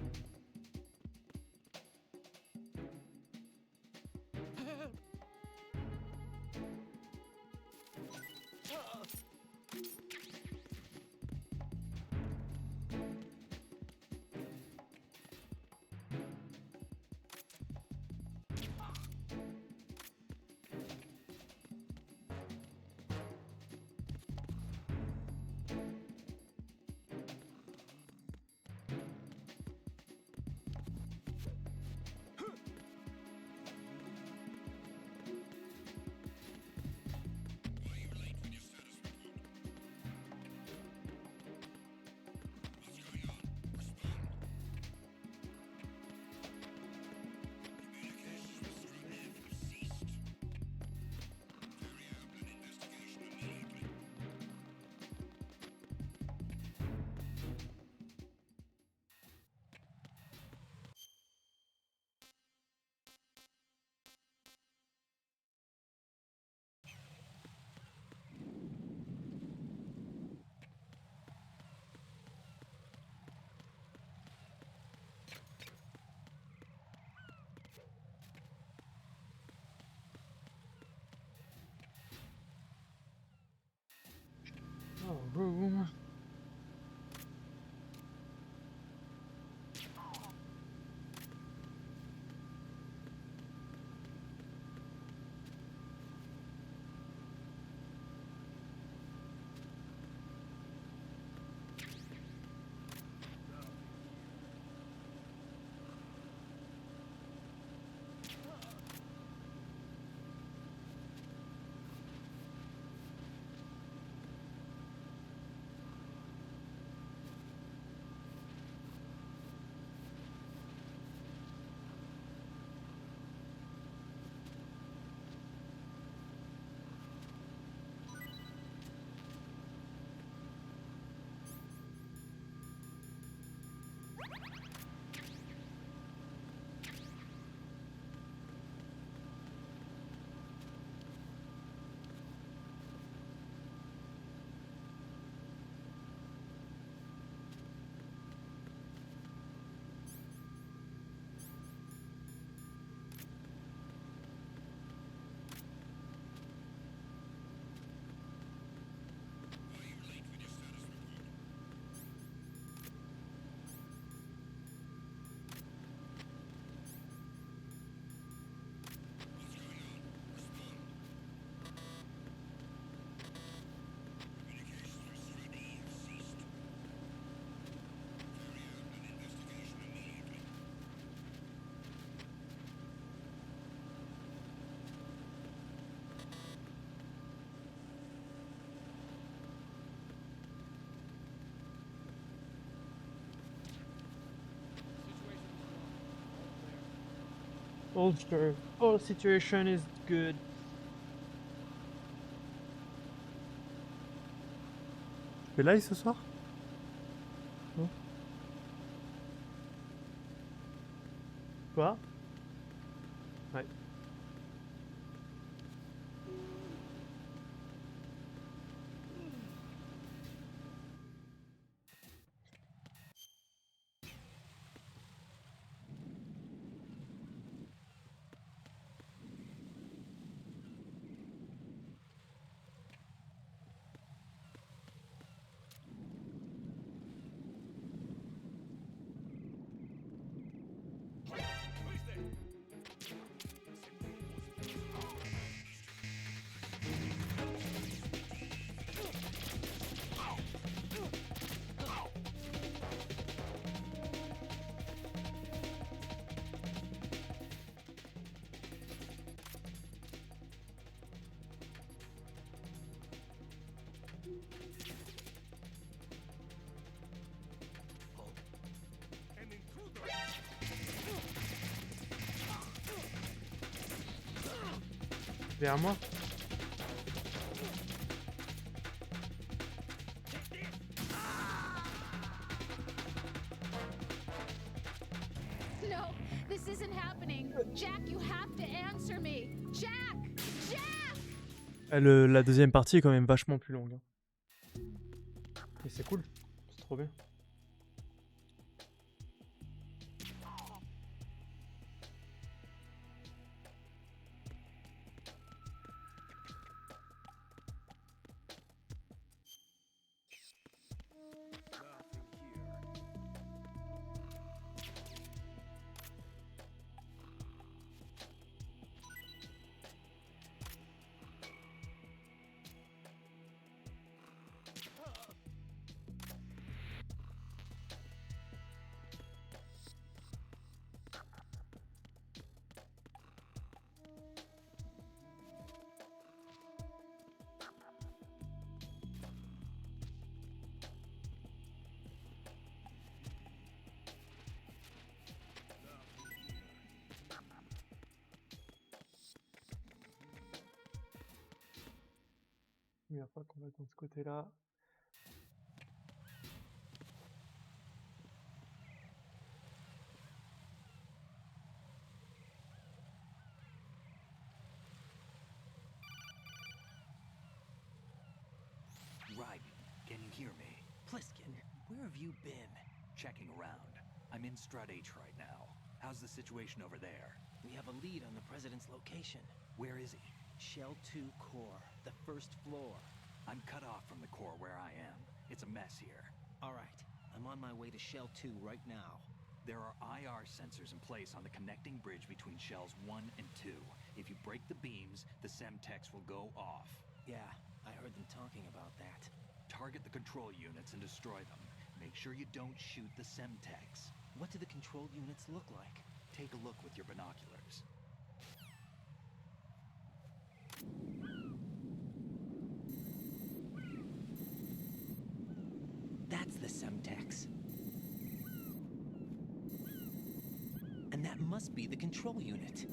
Oh, room. Ulster. All situation is good. Tu fais live ce soir? Non? Quoi? Ouais. Vers moi. No, this isn't happening. Jack, you have to answer me. Jack! Jack! La deuxième partie est quand même vachement plus longue. Hein. Et c'est cool. C'est trop bien. Première fois qu'on va dans ce côté-là. Right. Can you hear me? Pliskin, where have you been? Checking around. I'm in Strut H right now. How's the situation over there? We have a lead on the president's location. Where is he? Shell 2 core, the first floor. I'm cut off from the core where I am. It's a mess here. All right, I'm on my way to Shell 2 right now. There are IR sensors in place on the connecting bridge between Shells 1 and 2. If you break the beams, the Semtex will go off. Yeah, I heard them talking about that. Target the control units and destroy them. Make sure you don't shoot the Semtex. What do the control units look like? Take a look with your binoculars. That's the Semtex. And that must be the control unit.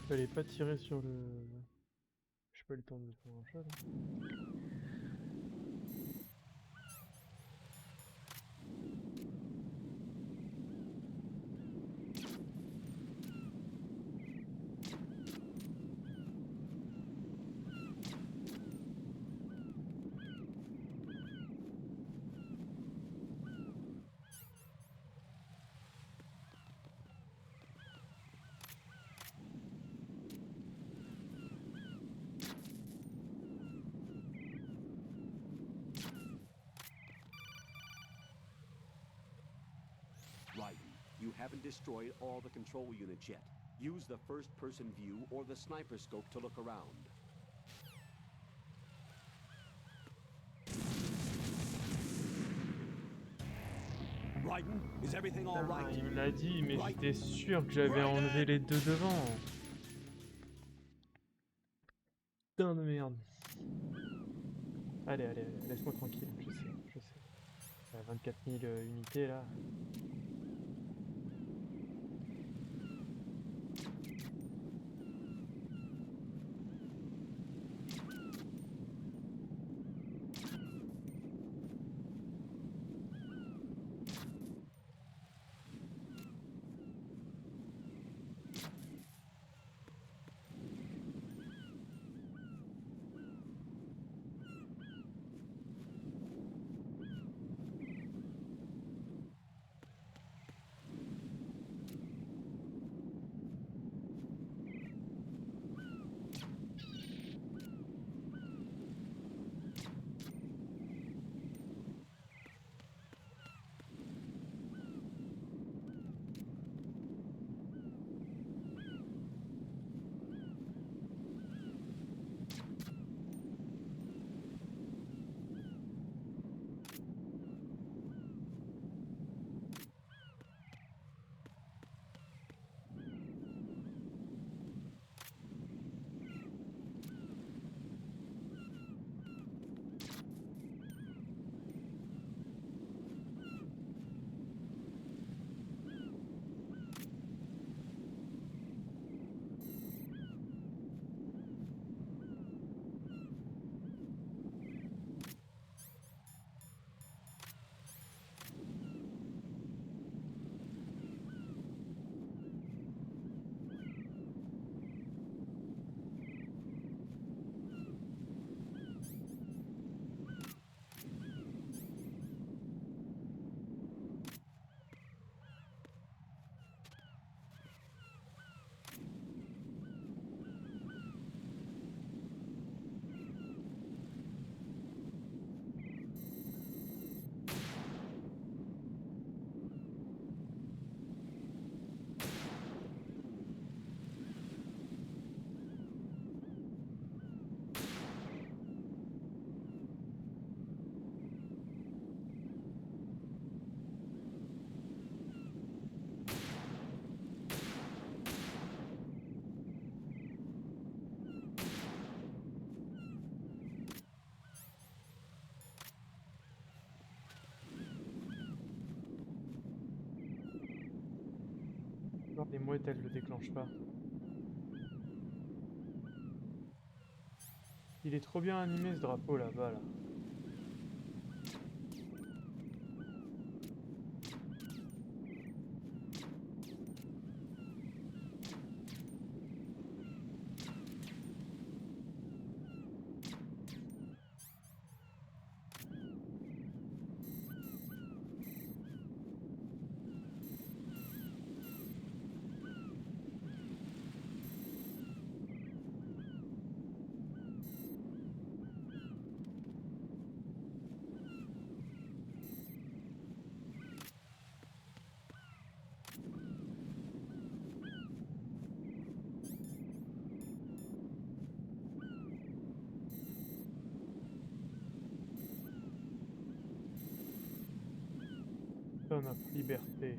Fallait pas tirer sur le... J'ai pas eu le temps de faire grand chose. You haven't destroyed all the control units yet. Use the first-person view or the sniper scope to look around. Raiden, is everything all right? Il me l'a dit, mais j'étais sûr que j'avais enlevé les deux devant. Putain de merde. Allez, allez, laisse-moi tranquille, je sais. 24 000 unités là. Les mouettes, elles le déclenchent pas. Il est trop bien animé ce drapeau là-bas là. Son of liberté.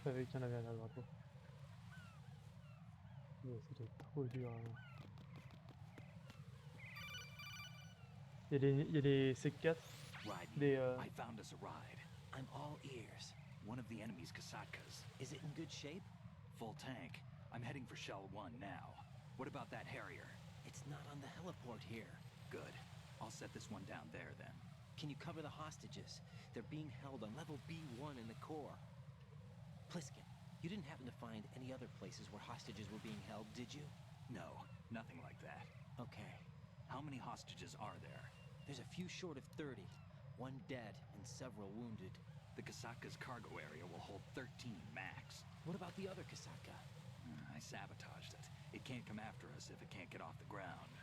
Je savais qu'il y en avait un à droite. Mais c'était trop dur. Hein. Il y a les C4. Des I found us a ride. I'm all ears. One of the enemy's Kasatkas. Is it in good shape? Full tank. I'm heading for Shell 1 now. What about that Harrier? It's not on the heliport here. Good. I'll set this one down there then. Can you cover the hostages? They're being held on level B1 in the core. Pliskin, you didn't happen to find any other places where hostages were being held, did you? No, nothing like that. Okay. How many hostages are there? There's a few short of 30. One dead and several wounded. The Kasatka's cargo area will hold 13 max. What about the other Kasatka? I sabotaged it. It can't come after us if it can't get off the ground.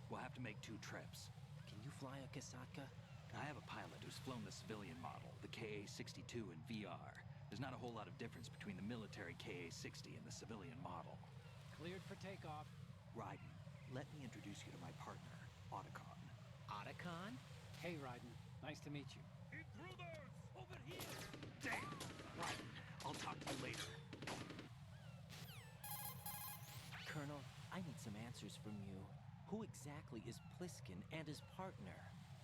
We'll have to make 2 trips. Can you fly a Kasatka? I have a pilot who's flown the civilian model, the KA-62 in VR. There's not a whole lot of difference between the military KA-60 and the civilian model. Cleared for takeoff. Raiden, let me introduce you to my partner, Otacon. Otacon? Hey, Raiden. Nice to meet you. Intruders! Over here! Damn! Raiden, I'll talk to you later. Colonel, I need some answers from you. Who exactly is Pliskin and his partner?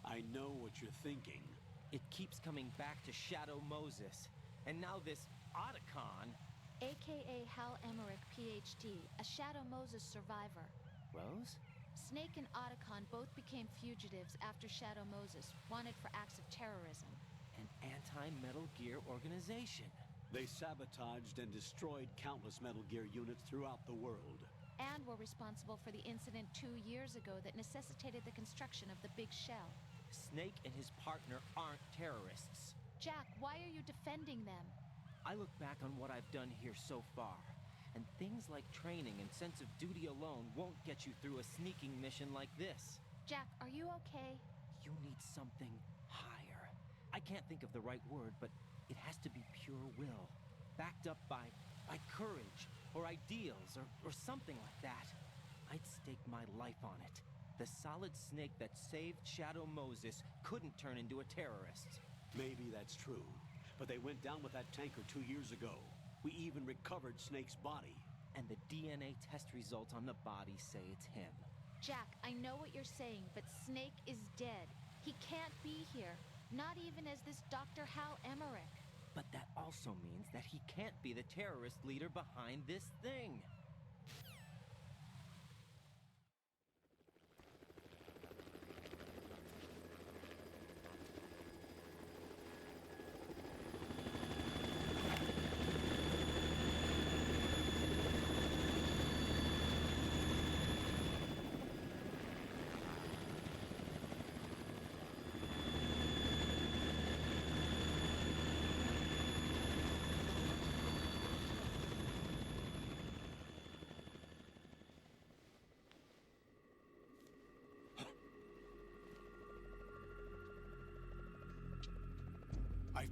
I know what you're thinking. It keeps coming back to Shadow Moses. And now this Otacon... AKA Hal Emmerich, PhD, a Shadow Moses survivor. Rose? Snake and Otacon both became fugitives after Shadow Moses, wanted for acts of terrorism. An anti-Metal Gear organization. They sabotaged and destroyed countless Metal Gear units throughout the world. And were responsible for the incident 2 years ago that necessitated the construction of the Big Shell. Snake and his partner aren't terrorists. Jack, why are you defending them? I look back on what I've done here so far, and things like training and sense of duty alone won't get you through a sneaking mission like this. Jack, are you okay? You need something higher. I can't think of the right word, but it has to be pure will, backed up by courage, or ideals, or something like that. I'd stake my life on it. The solid snake that saved Shadow Moses couldn't turn into a terrorist. Maybe that's true, but they went down with that tanker 2 years ago. We even recovered Snake's body. And the DNA test results on the body say it's him. Jack, I know what you're saying, but Snake is dead. He can't be here, not even as this Dr. Hal Emmerich. But that also means that he can't be the terrorist leader behind this thing.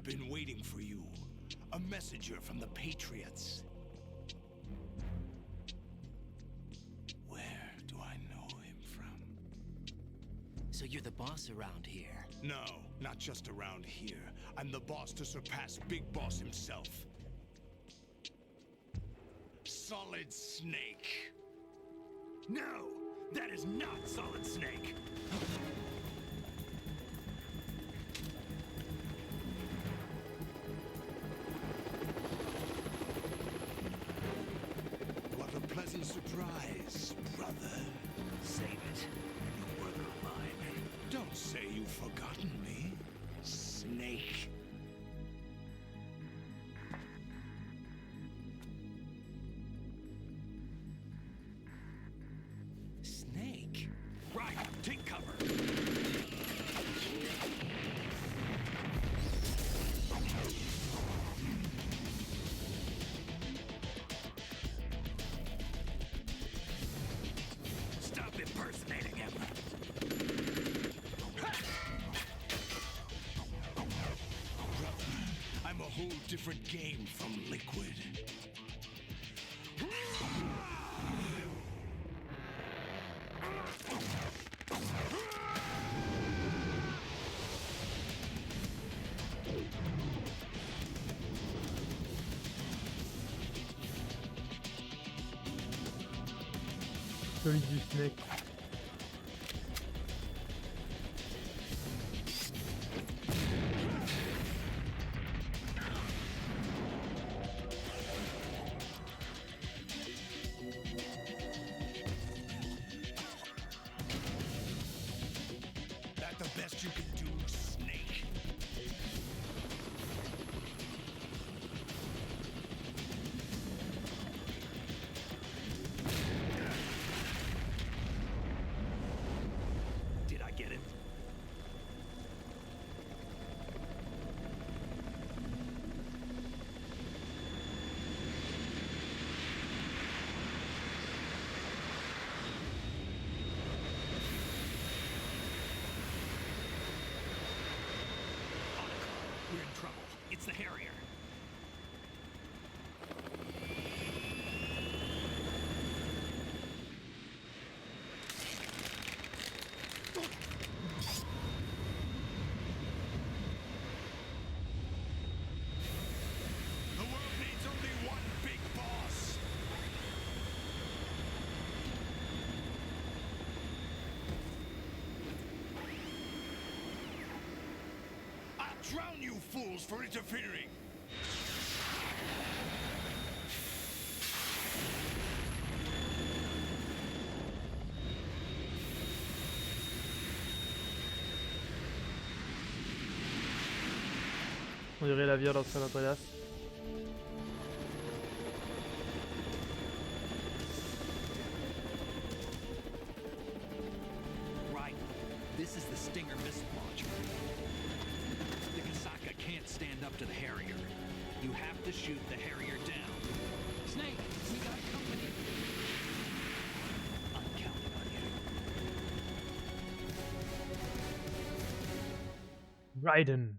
I've been waiting for you. A messenger from the Patriots. Where do I know him from? So you're the boss around here? No, not just around here. I'm the boss to surpass Big Boss himself. Solid Snake. No! That is not Solid Snake! What a pleasant surprise, brother. Save it. You brother of mine. Don't say you've forgotten me, Snake. Snake? Right, take cover. Stop impersonating him. I'm a whole different game from Liquid. Celui du Snake. That the best you can do, Snake? Did I get it? We're in trouble. It's the Harrier. The world needs only one big boss. I'll drown you fools for interfering. On dirait la vierge dans San Andreas. Right. This is the Stinger missile launcher. The Kasaka can't stand up to the Harrier. You have to shoot the Harrier down. Snake, we got company. I'm counting on you. Raiden.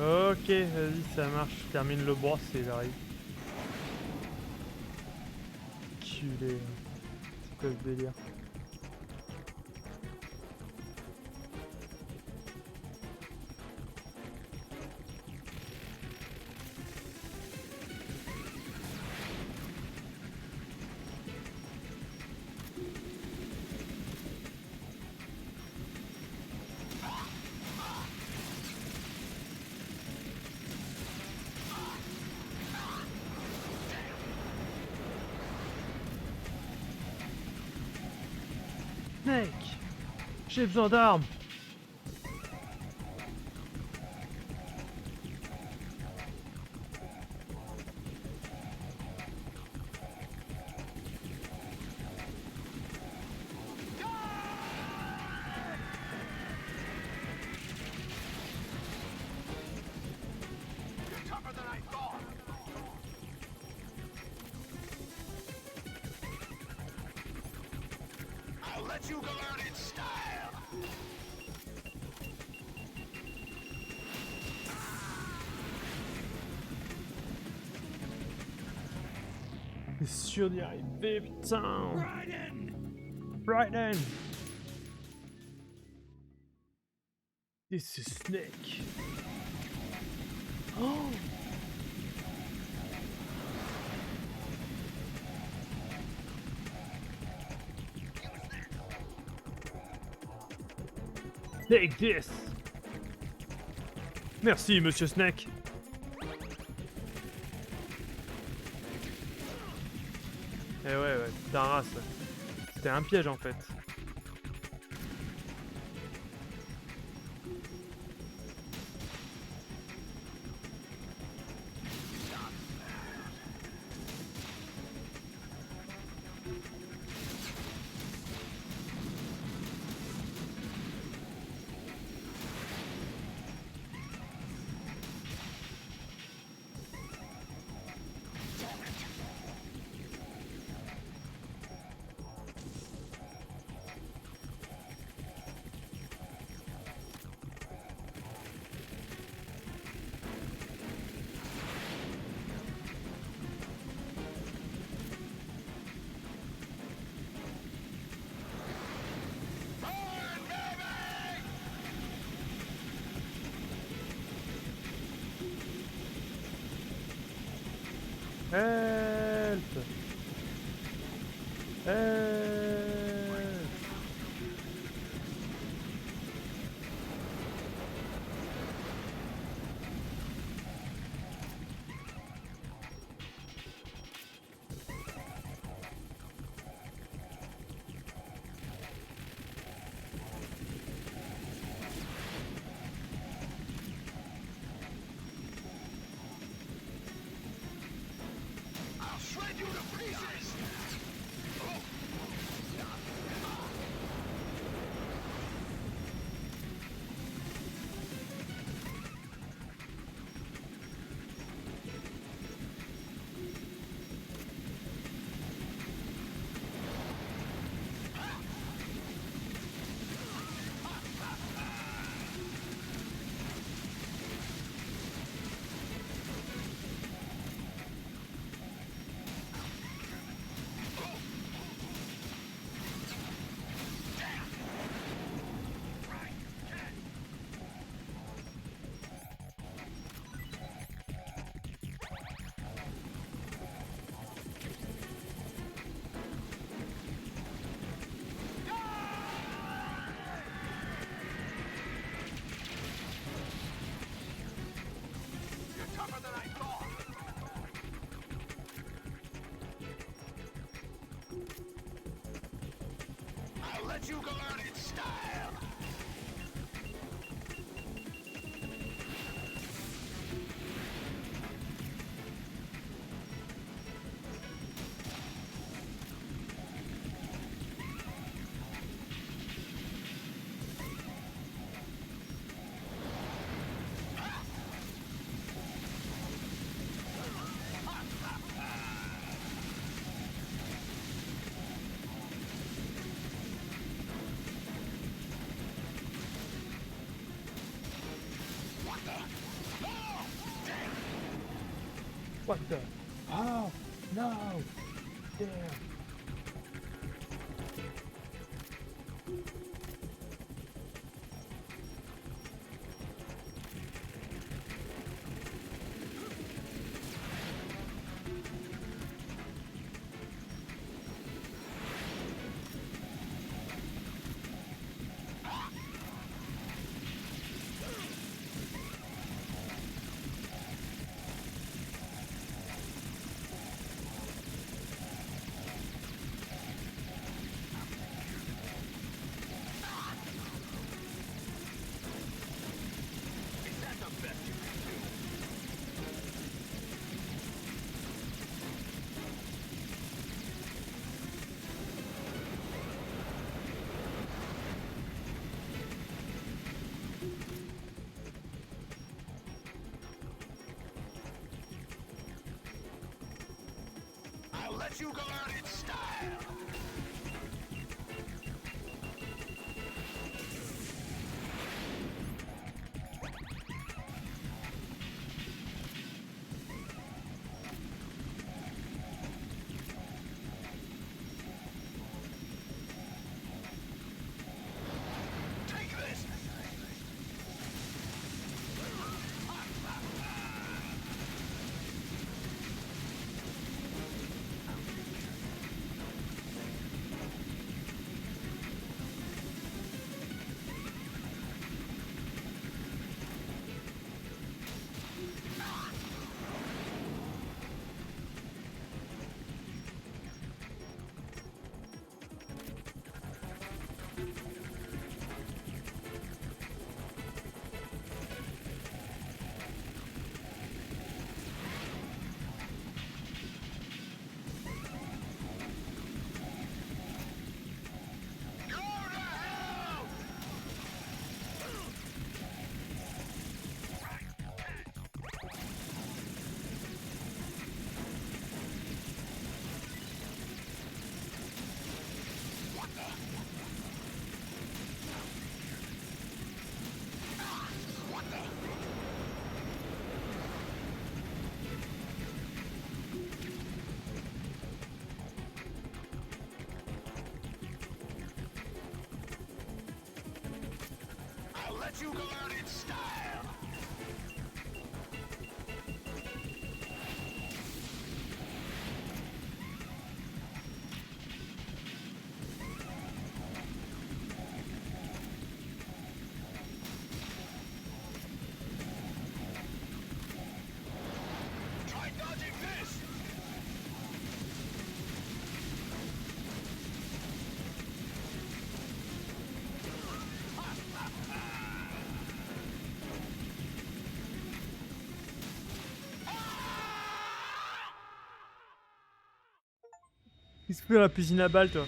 Ok, vas-y, ça marche. Je termine le boss et j'arrive. Culé. C'est quoi ce délire? Snake! J'ai besoin d'armes! I'll let you go out in style! T'es sûr d'y arriver, putain! Raiden! This is Snake. Oh! Take this! Merci, Monsieur Snake. Eh ouais, ta race. C'était un piège en fait. Help! Help! I'll shred you to pieces! I'll let you go out in style! What the? Oh no! Damn. I'll let you go out in style! Take this! I'll let you go out in style! Try dodging this! Il se fout dans la piscine à balles, toi.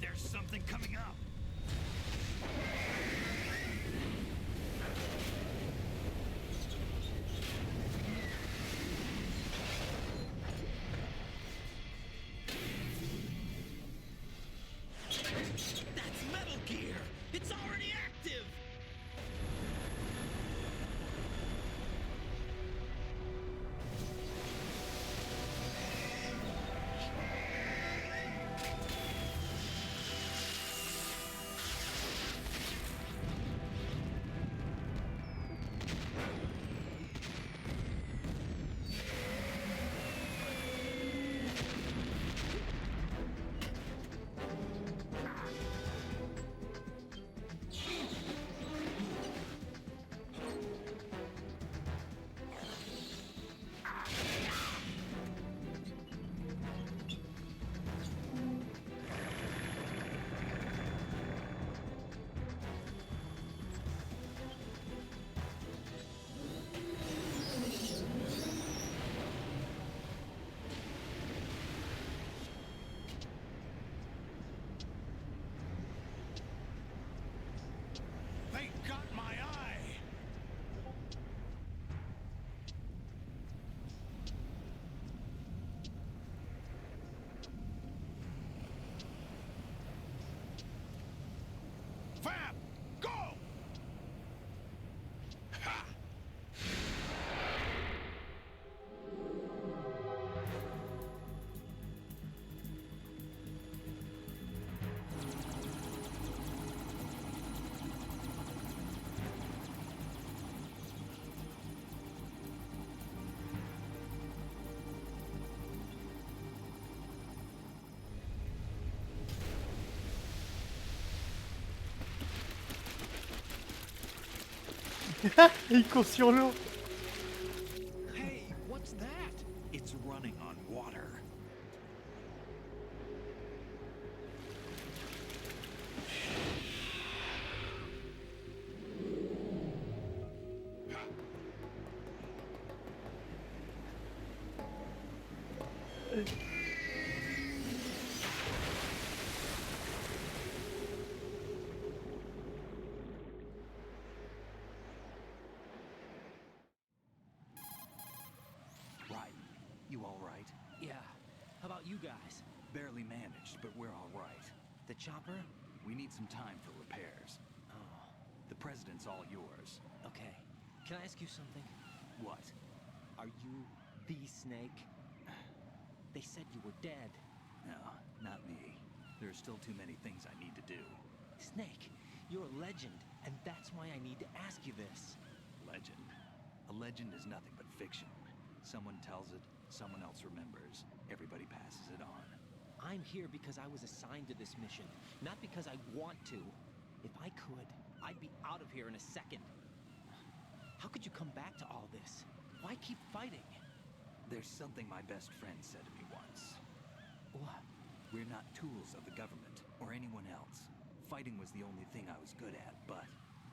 There's something coming up. That's Metal Gear! It's already active! Il court sur l'eau. Hey, what's that? It's running on water. Right. You all right? Yeah. How about you guys? Barely managed, but we're all right. The chopper? We need some time for repairs. Oh. The president's all yours. Okay. Can I ask you something? What? Are you the Snake? They said you were dead. No, not me. There are still too many things I need to do. Snake, you're a legend, and that's why I need to ask you this. Legend. A legend is nothing but fiction. Someone tells it, someone else remembers. Everybody passes it on. I'm here because I was assigned to this mission, not because I want to. If I could, I'd be out of here in a second. How could you come back to all this? Why keep fighting? There's something my best friend said to me once. What? We're not tools of the government or anyone else. Fighting was the only thing I was good at, but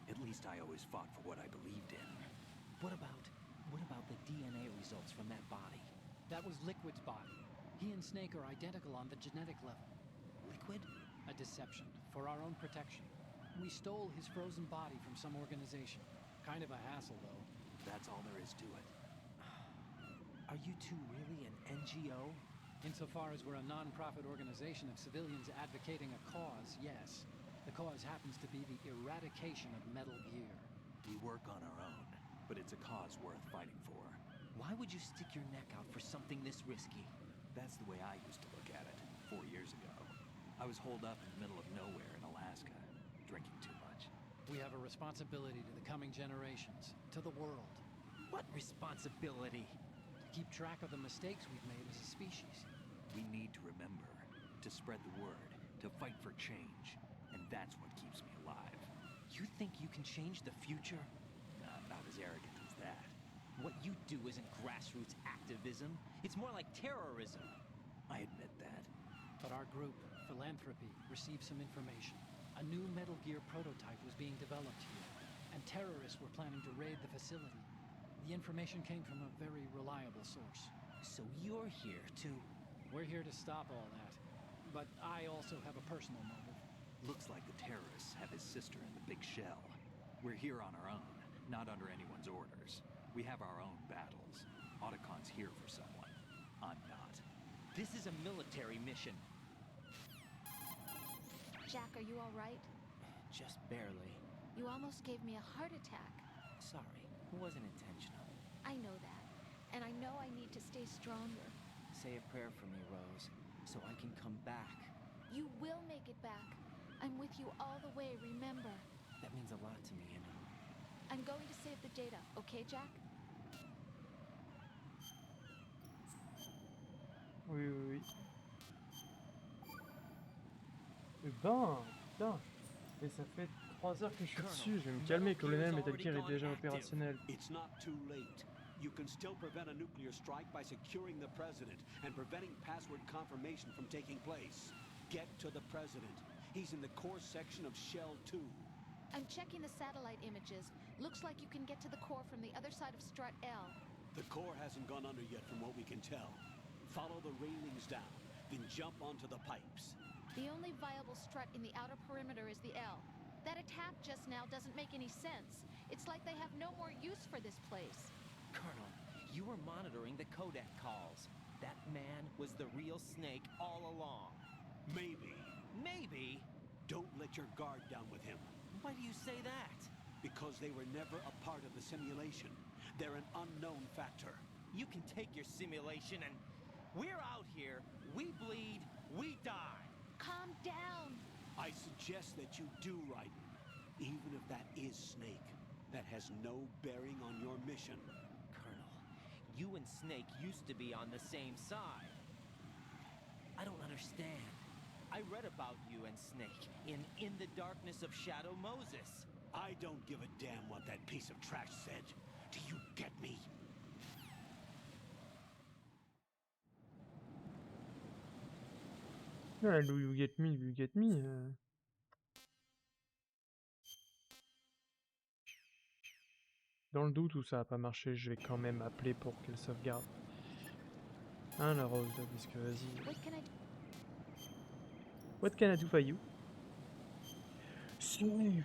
at least I always fought for what I believed in. What about the DNA results from that body? That was Liquid's body. He and Snake are identical on the genetic level. Liquid? A deception, for our own protection. We stole his frozen body from some organization. Kind of a hassle, though. That's all there is to it. Are you two really an NGO? Insofar as we're a non-profit organization of civilians advocating a cause, yes. The cause happens to be the eradication of Metal Gear. We work on our own, but it's a cause worth fighting for. Why would you stick your neck out for something this risky? That's the way I used to look at it 4 years ago. I was holed up in the middle of nowhere in Alaska, drinking too much. We have a responsibility to the coming generations, to the world. What responsibility? To keep track of the mistakes we've made as a species. We need to remember, to spread the word, to fight for change, and that's what keeps me alive. You think you can change the future? Not as arrogant as that. What you do isn't grassroots activism. It's more like terrorism. I admit that. But our group, Philanthropy, received some information. A new Metal Gear prototype was being developed here, and terrorists were planning to raid the facility. The information came from a very reliable source. So you're here to... We're here to stop all that. But I also have a personal motive. Looks like the terrorists have his sister in the big shell. We're here on our own, not under anyone's orders. We have our own battles. Otacon's here for someone. I'm not. This is a military mission. Jack, are you all right? Just barely. You almost gave me a heart attack. Sorry, it wasn't intentional. I know that. And I know I need to stay stronger. Say a prayer for me, Rose, so I can come back. You will make it back. I'm with you all the way, remember? That means a lot to me, you know. I'm going to save the data, okay, Jack? Oui, oui, oui. Eh ben, putain. Et ça fait 3 heures que je suis dessus. Je vais me calmer, colonel. Metal Gear est déjà opérationnel. It's not too late. You can still prevent a nuclear strike by securing the president and preventing password confirmation from taking place. Get to the president. He's in the core section of Shell 2. I'm checking the satellite images. Looks like you can get to the core from the other side of Strut L. The core hasn't gone under yet from what we can tell. Follow the railings down, then jump onto the pipes. The only viable strut in the outer perimeter is the L. That attack just now doesn't make any sense. It's like they have no more use for this place. Colonel, you were monitoring the codec calls. That man was the real Snake all along. Maybe. Maybe? Don't let your guard down with him. Why do you say that? Because they were never a part of the simulation. They're an unknown factor. You can take your simulation and... We're out here, we bleed, we die. Calm down. I suggest that you do, Raiden. Even if that is Snake. That has no bearing on your mission. Colonel, you and Snake used to be on the same side. I don't understand. I read about you and Snake in the Darkness of Shadow Moses. I don't give a damn what that piece of trash said. Do you get me? Ah, do you get me, do you get me Dans le doute où ça a pas marché, je vais quand même appeler pour qu'elle sauvegarde. Hein, la Rose, là, parce que vas-y. What can I do for you? Save!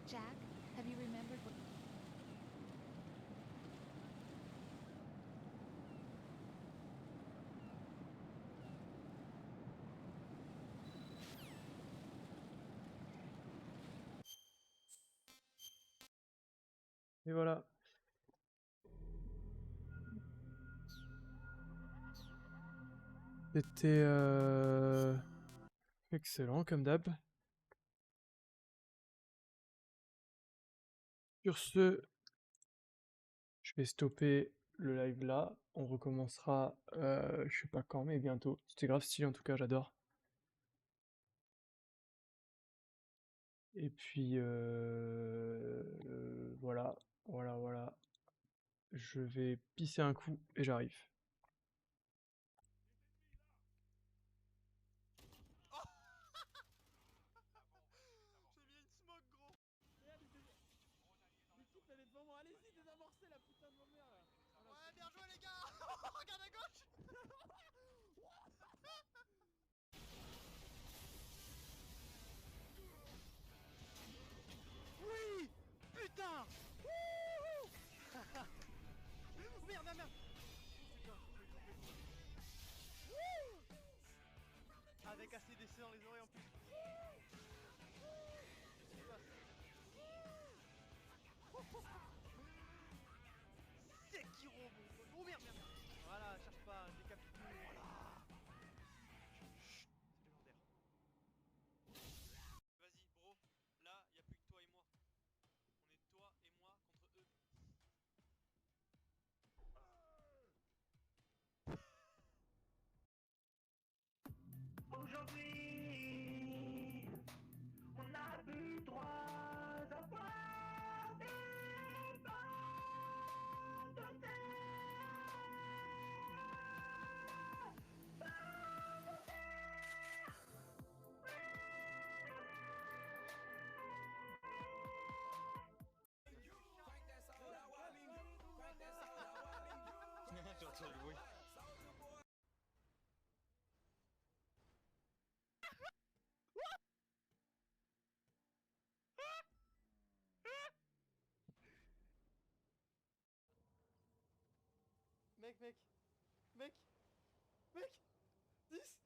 Jack, have you remembered what... Et voilà. C'était excellent comme d'hab. Sur ce, je vais stopper le live là. On recommencera, je sais pas quand, mais bientôt. C'était grave stylé en tout cas, j'adore. Et puis voilà, voilà. Je vais pisser un coup et j'arrive. J'ai mis une smoke, gros. Regarde, l'équipe elle est devant moi. Allez-y, désamorcez la putain de vos mères là. Ouais, bien joué les gars. Regarde à gauche. Oui. Putain. Wouhou. Merde, merde, merde. Avec ACDC dans les oreilles en plus. Qu'est-ce qui se passe? Sekiro, mon pote. Oh merde, merde, merde. Voilà, cherche pas, décapite tout. Voilà. Chut, c'est légendaire. Vas-y, bro. Là, y a plus que toi et moi. On est toi et moi contre eux. Aujourd'hui, on n'a plus droit à voir des pommes de terre. Pommes de terre. J'entends le bruit. Mec, mec, mec, mec, 10.